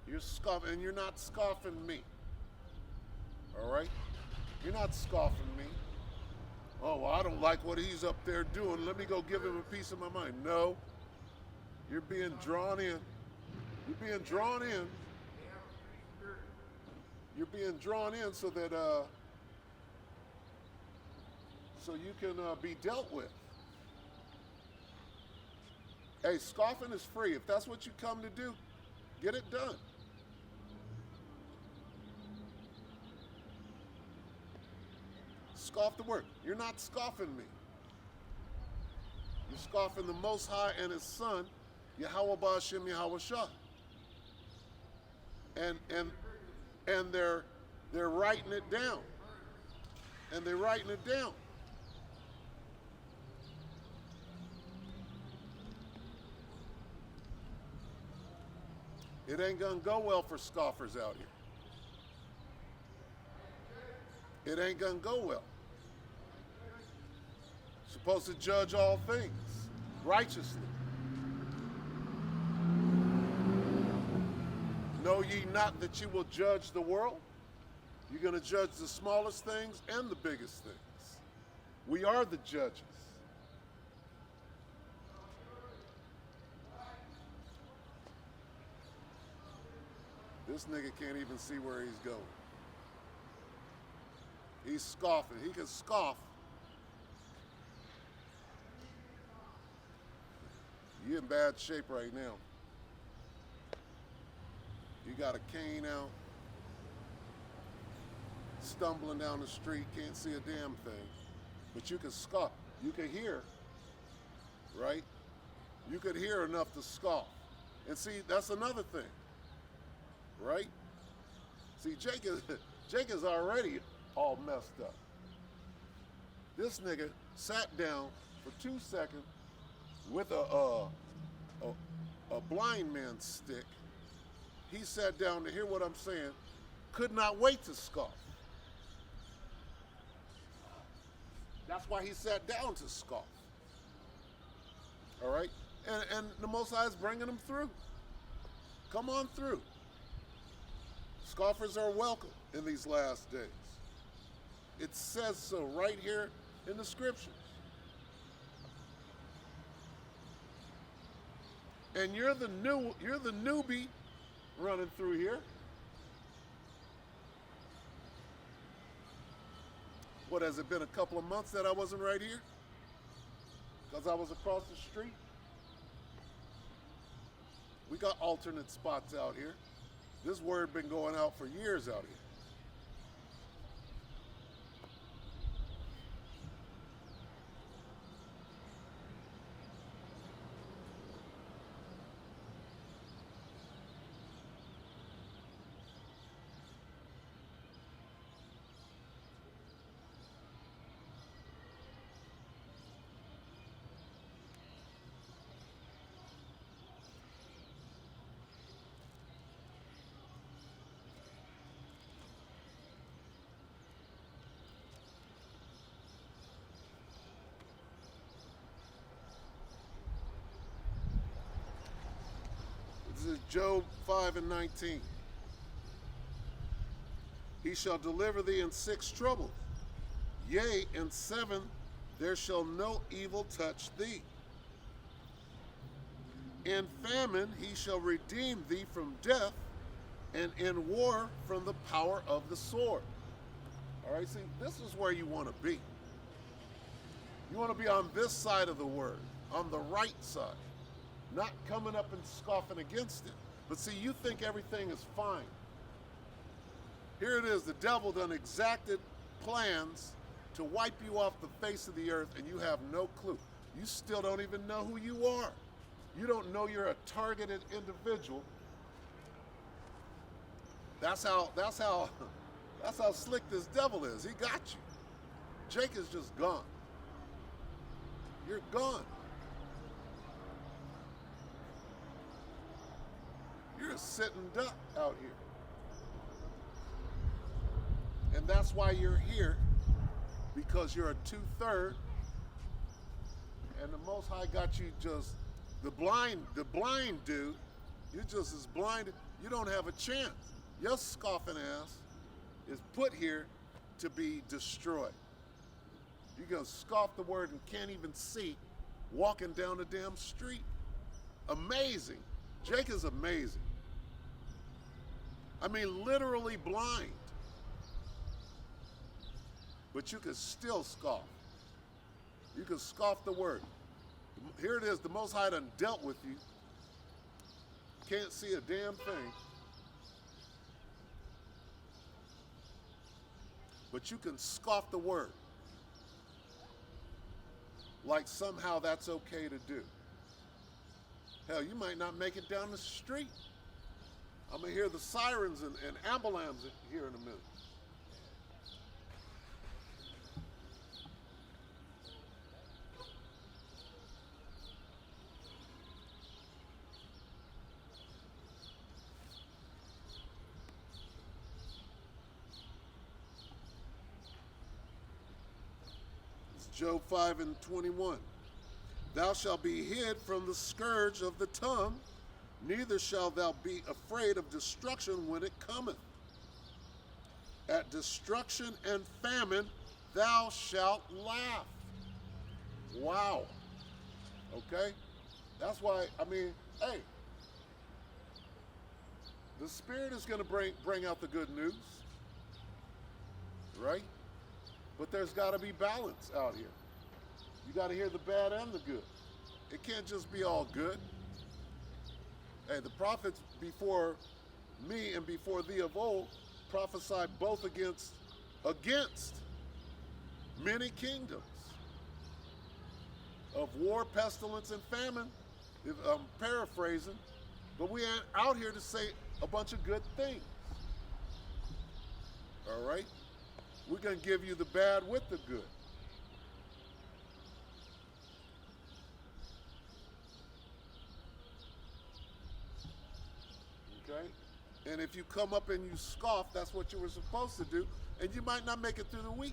You're scoffing, and you're not scoffing me. All right? You're not scoffing me. Oh, well, I don't like what he's up there doing. Let me go give him a piece of my mind. No. You're being drawn in. You're being drawn in. You're being drawn in so that so you can be dealt with. Hey, scoffing is free. If that's what you come to do, get it done. Scoff the word. You're not scoffing me. You're scoffing the Most High and his Son, Yahweh Ba'ashem Yahweh Shah. And they're writing it down. And they're writing it down. It ain't gonna go well for scoffers out here. It ain't gonna go well. Supposed to judge all things righteously. Know ye not that you will judge the world? You're going to judge the smallest things and the biggest things. We are the judges. This nigga can't even see where he's going. He's scoffing. He can scoff. You're in bad shape right now. You got a cane out. stumbling down the street, can't see a damn thing, but you can scoff. You can hear, right? You could hear enough to scoff. And see, that's another thing, right? See, Jake is already all messed up. This nigga sat down for 2 seconds with a blind man's stick. He sat down to hear what I'm saying, could not wait to scoff. That's why he sat down to scoff. All right? And the Most High is bringing them through. Come on through. Scoffers are welcome in these last days. It says so right here in the scriptures. And you're the newbie running through here. What, has it been a couple of months that I wasn't right here? Because I was across the street? We got alternate spots out here. This word been going out for years out here. This is Job 5:19. He shall deliver thee in 6 troubles. Yea, in 7 there shall no evil touch thee. In famine he shall redeem thee from death, and in war from the power of the sword. All right, see, this is where you want to be. You want to be on this side of the word, on the right side. Not coming up and scoffing against it. But see, you think everything is fine. Here it is, the devil done exacted plans to wipe you off the face of the earth, and you have no clue. You still don't even know who you are. You don't know you're a targeted individual. That's how slick this devil is. He got you. Jake is just gone. You're gone. You're a sitting duck out here. And that's why you're here, because you're a 2/3, and the Most High got you just, the blind dude, you're just as blind, you don't have a chance. Your scoffing ass is put here to be destroyed. You're gonna scoff the word and can't even see walking down the damn street. Amazing. Jake is amazing. I mean, literally blind. But you can still scoff. You can scoff the word. Here it is, the Most High done dealt with you. Can't see a damn thing. But you can scoff the word. Like somehow that's okay to do. Hell, you might not make it down the street. I'm gonna hear the sirens and ambulances here in a minute. It's Job 5:21. Thou shalt be hid from the scourge of the tongue, neither shalt thou be afraid of destruction when it cometh. At destruction and famine thou shalt laugh. Wow. Okay? That's why, I mean, hey, the Spirit is going to bring out the good news, right? But there's got to be balance out here. You got to hear the bad and the good. It can't just be all good. Hey, the prophets before me and before thee of old prophesied both against against many kingdoms of war, pestilence, and famine. If I'm paraphrasing, but we ain't out here to say a bunch of good things. All right? We're going to give you the bad with the good. Okay? And if you come up and you scoff, that's what you were supposed to do, and you might not make it through the week.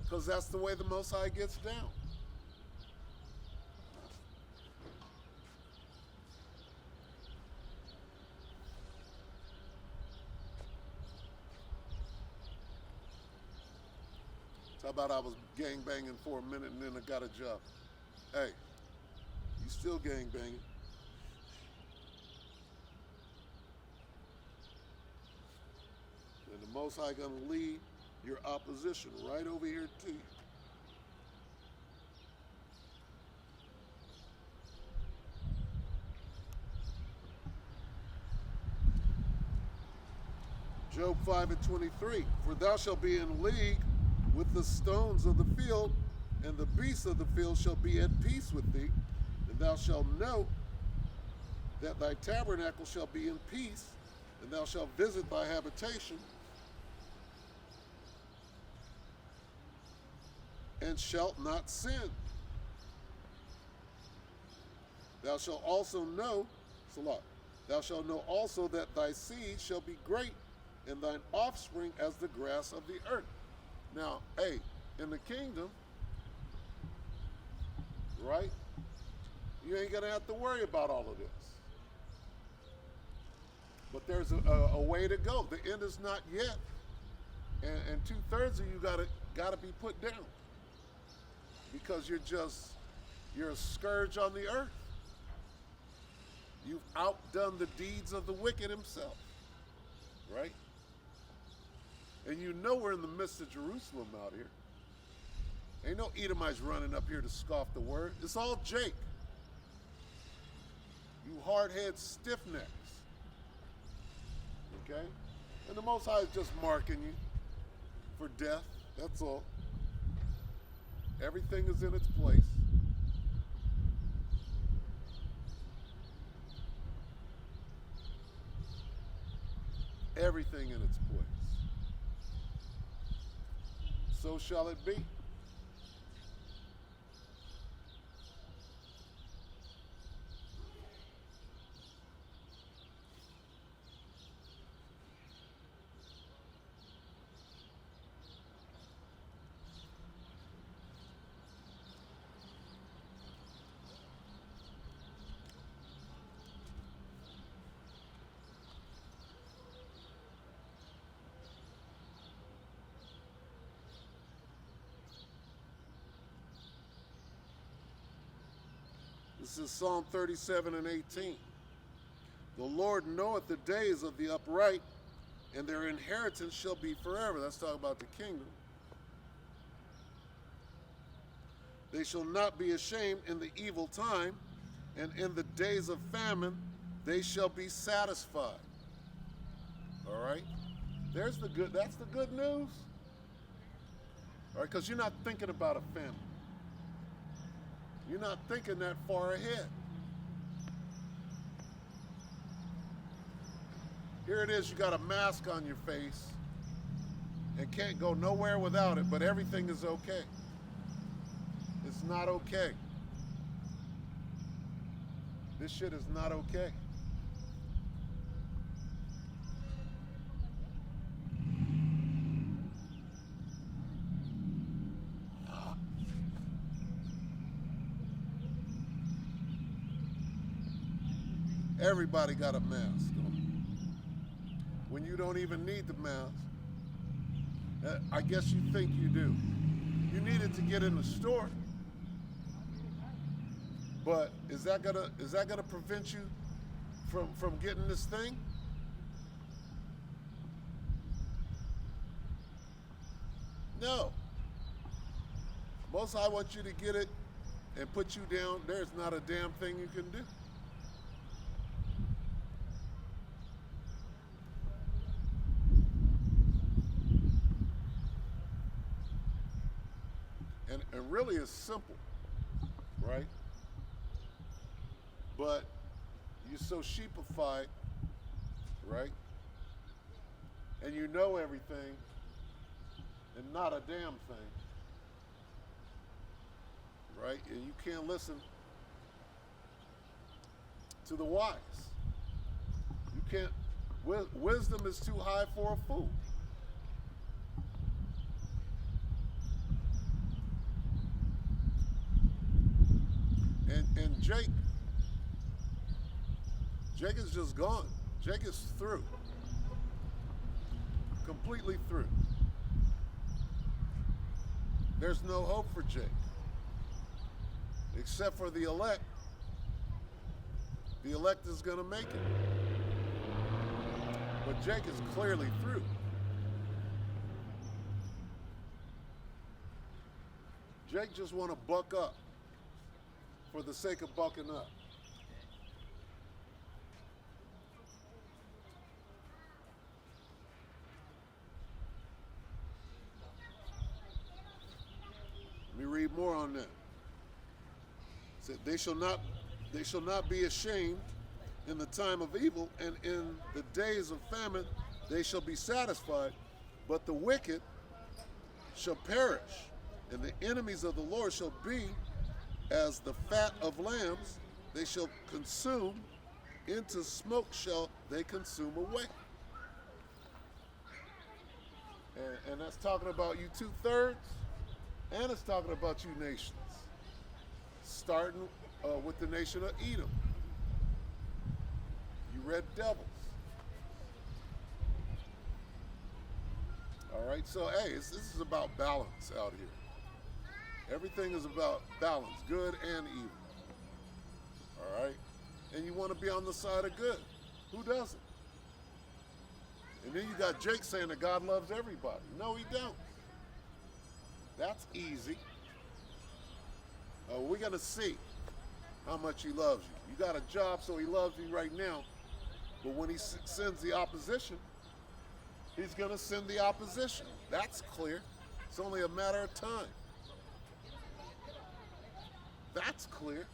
Because that's the way the Most High gets down. How about I was gang banging for a minute and then I got a job? Hey, you still gang banging. And the Most High gonna lead your opposition right over here to you. Job 5:23, for thou shalt be in league with the stones of the field, and the beasts of the field shall be at peace with thee, and thou shalt know that thy tabernacle shall be in peace, and thou shalt visit thy habitation, and shalt not sin. Thou shalt also know, Salah, thou shalt know also that thy seed shall be great, and thine offspring as the grass of the earth. Now, hey, in the kingdom, right, you ain't going to have to worry about all of this. But there's a way to go. The end is not yet. And 2/3 of you got to be put down. Because you're a scourge on the earth. You've outdone the deeds of the wicked himself, right? And you know we're in the midst of Jerusalem out here. Ain't no Edomites running up here to scoff the word. It's all Jake. You hard-head stiff necks. Okay? And the Most High is just marking you for death. That's all. Everything is in its place. Everything in its place. So shall it be. This is Psalm 37 and 18. The Lord knoweth the days of the upright, and their inheritance shall be forever. That's talking about the kingdom. They shall not be ashamed in the evil time, and in the days of famine they shall be satisfied. All right? There's the good. That's the good news. All right, because you're not thinking about a famine. You're not thinking that far ahead. Here it is, you got a mask on your face and can't go nowhere without it, but everything is okay. It's not okay. This shit is not okay. Everybody got a mask on. When you don't even need the mask, I guess you think you do. You need it to get in the store. But is that gonna prevent you from getting this thing? No. Most High wants you to get it and put you down. There's not a damn thing you can do. is simple, right? But you're so sheepified, right? And you know everything and not a damn thing, right? And you can't listen to the wise. You can't, wisdom is too high for a fool. And Jake is just gone. Jake is through. Completely through. There's no hope for Jake. Except for the elect. The elect is going to make it. But Jake is clearly through. Jake just want to buck up for the sake of bucking up. Let me read more on that. It said, they shall not be ashamed in the time of evil, and in the days of famine they shall be satisfied, but the wicked shall perish, and the enemies of the Lord shall be as the fat of lambs, they shall consume, into smoke shall they consume away. And that's talking about you 2/3, and it's talking about you nations. Starting with the nation of Edom. You red devils. All right, so hey, this is about balance out here. Everything is about balance, good and evil. All right? And you want to be on the side of good. Who doesn't? And then you got Jake saying that God loves everybody. No, he don't. That's easy. We're going to see how much he loves you. You got a job, so he loves you right now. But when he sends the opposition, he's going to send the opposition. That's clear. It's only a matter of time. That's clear.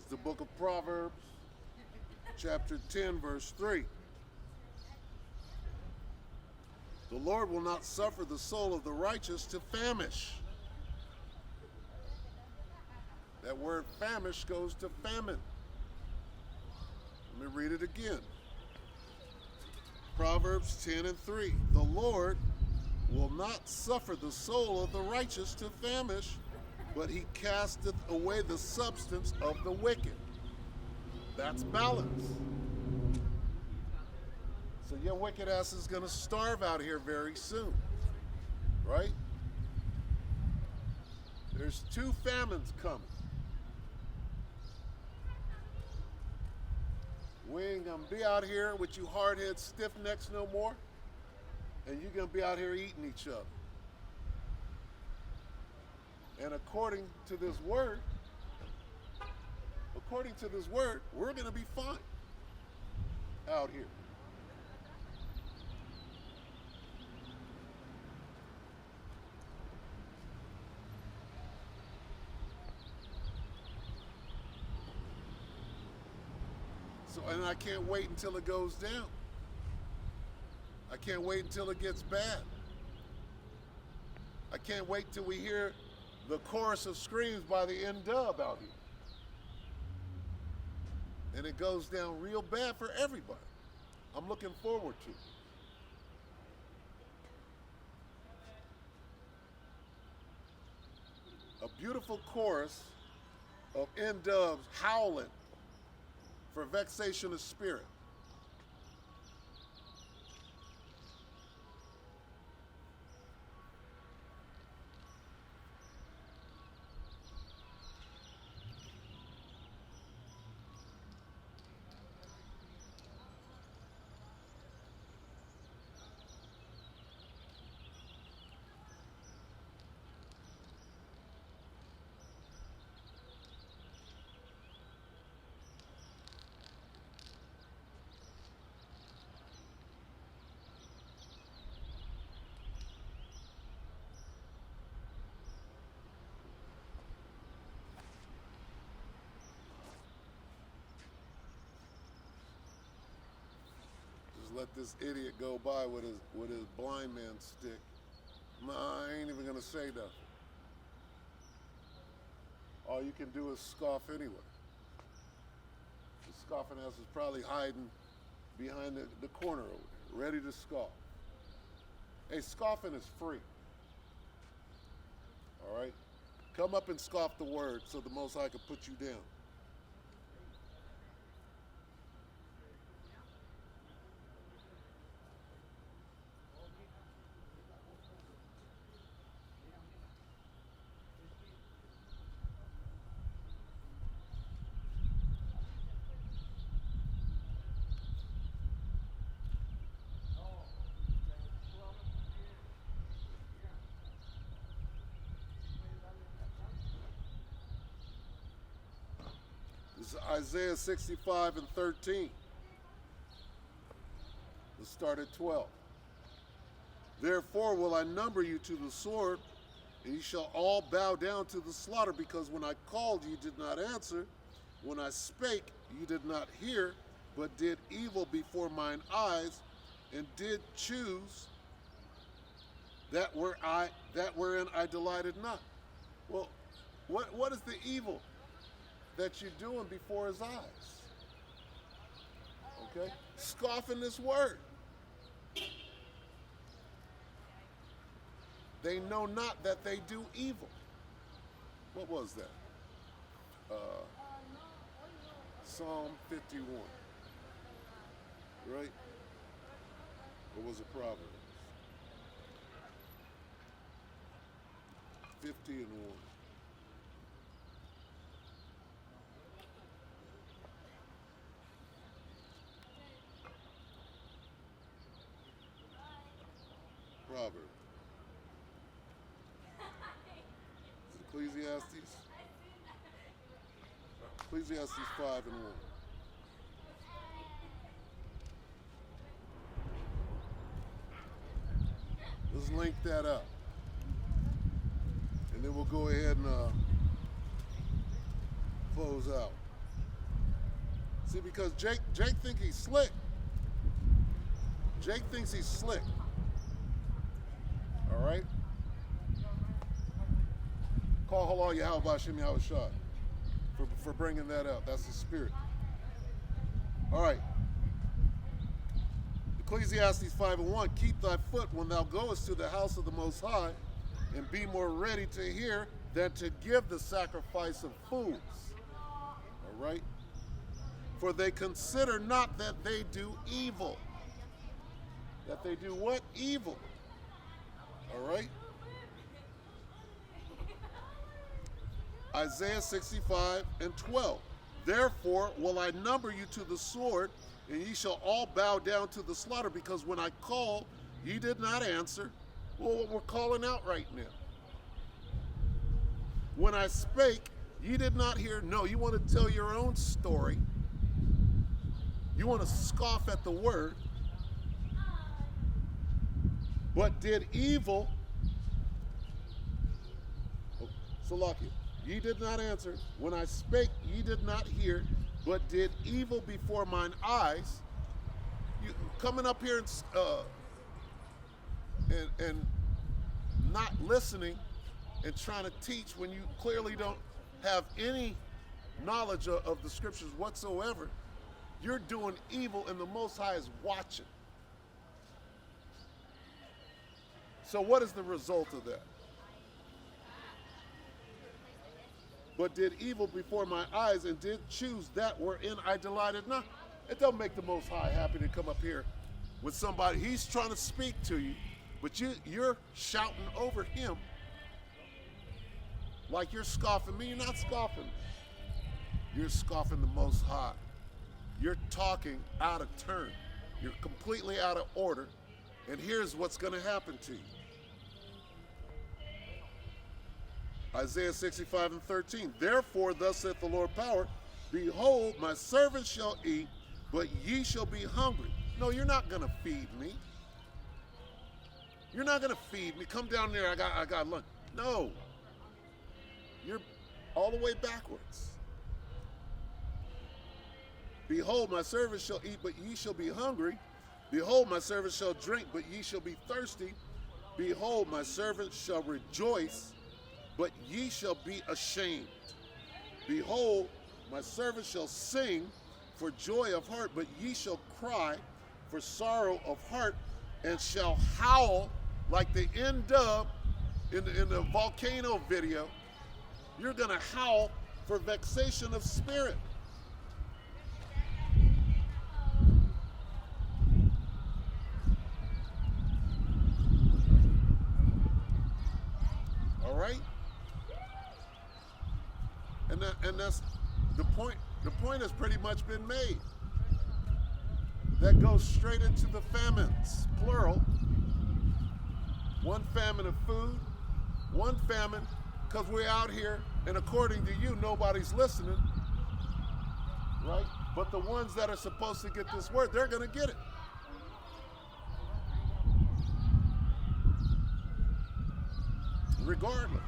The book of Proverbs, chapter 10, verse 3. The Lord will not suffer the soul of the righteous to famish. That word famish goes to famine. Let me read it again. Proverbs 10 and 3. The Lord will not suffer the soul of the righteous to famish, but he casteth away the substance of the wicked. That's balance. So your wicked ass is going to starve out here very soon, right? There's 2 famines coming. We ain't going to be out here with you hard-head stiff necks no more, and you're going to be out here eating each other. And according to this word, we're going to be fine out here. So, and I can't wait until it goes down. I can't wait until it gets bad. I can't wait till we hear the chorus of screams by the N-Dub out here. And it goes down real bad for everybody. I'm looking forward to it. A beautiful chorus of N-Dubs howling for vexation of spirit. Just let this idiot go by with his blind man stick. Nah, I ain't even gonna say nothing. All you can do is scoff anyway. The scoffing ass is probably hiding behind the corner over there, ready to scoff. Hey, scoffing is free. All right? Come up and scoff the word so the Most High can put you down. This is Isaiah 65 and 13. Let's start at 12. Therefore will I number you to the sword, and ye shall all bow down to the slaughter, because when I called ye did not answer, when I spake ye did not hear, but did evil before mine eyes, and did choose that wherein I delighted not. Well, what is the evil that you're doing before his eyes? Okay? Scoffing this word. They know not that they do evil. What was that? Psalm 51. Right? Or was it Proverbs? 50 and 1. Proverbs. Ecclesiastes? Ecclesiastes 5 and 1. Let's link that up. And then we'll go ahead and close out. See, because Jake thinks he's slick. Jake thinks he's slick. All right? Call halal Yahweh Shem Yahweh Shah for bringing that out. That's the spirit. All right. Ecclesiastes 5 and 1. Keep thy foot when thou goest to the house of the Most High, and be more ready to hear than to give the sacrifice of fools. All right? For they consider not that they do evil. That they do what? Evil. All right? Isaiah 65 and 12. Therefore will I number you to the sword, and ye shall all bow down to the slaughter, because when I called, ye did not answer. Well, we're calling out right now. When I spake, ye did not hear. No, you want to tell your own story. You want to scoff at the word, but did evil. Oh, Salakia. Ye did not answer. When I spake, ye did not hear, but did evil before mine eyes. You coming up here and not listening and trying to teach when you clearly don't have any knowledge of the scriptures whatsoever. You're doing evil, and the Most High is watching. So what is the result of that? But did evil before my eyes, and did choose that wherein I delighted not. It don't make the Most High happy to come up here with somebody. He's trying to speak to you, but you're shouting over him like you're scoffing me. You're not scoffing. You're scoffing the Most High. You're talking out of turn. You're completely out of order. And here's what's going to happen to you. Isaiah 65 and 13. Therefore, thus saith the Lord power, behold, my servants shall eat, but ye shall be hungry. No, you're not going to feed me. You're not going to feed me. Come down there, I got lunch. No. You're all the way backwards. Behold, my servants shall eat, but ye shall be hungry. Behold, my servant shall drink, but ye shall be thirsty. Behold, my servant shall rejoice, but ye shall be ashamed. Behold, my servant shall sing for joy of heart, but ye shall cry for sorrow of heart, and shall howl like the N-Dub in the volcano video. You're going to howl for vexation of spirit. All right? And that's the point. The point has pretty much been made. That goes straight into the famines, plural. One famine of food, one famine because we're out here, and according to you, nobody's listening, right? But the ones that are supposed to get this word, they're going to get it. Regardless.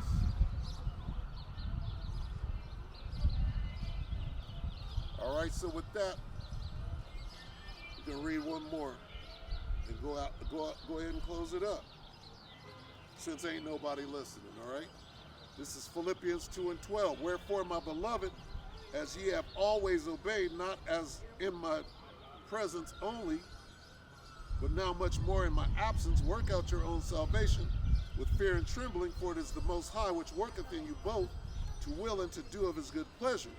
All right, so with that, we can read one more and go ahead and close it up, since ain't nobody listening, all right? This is Philippians 2:12. Wherefore, my beloved, as ye have always obeyed, not as in my presence only, but now much more in my absence, work out your own salvation with fear and trembling, for it is the Most High which worketh in you both to will and to do of his good pleasures.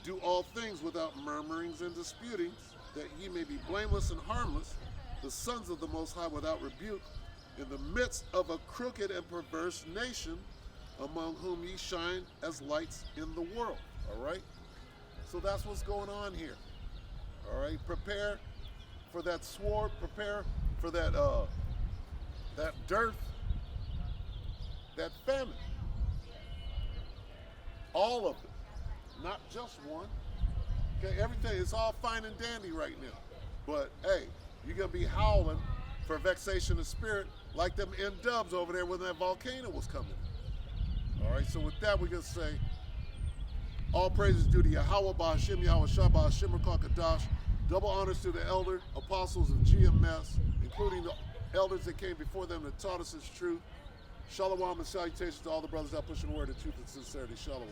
Do all things without murmurings and disputings, that ye may be blameless and harmless, the sons of the Most High without rebuke, in the midst of a crooked and perverse nation, among whom ye shine as lights in the world. All right? So that's what's going on here. All right? Prepare for that sword. Prepare for that dearth, that famine. All of it, not just one. Okay, everything is all fine and dandy right now. But hey, you're gonna be howling for vexation of spirit like them N-Dubs over there when that volcano was coming. All right, so with that, we're gonna say, all praises due to Yahweh, Ba'Hashem, Yahweh Shah, Ba'Hashem, Kadash. Double honors to the elder apostles of GMS, including the elders that came before them that taught us its truth. Shalom and salutations to all the brothers out pushing the word of truth and sincerity. Shalom.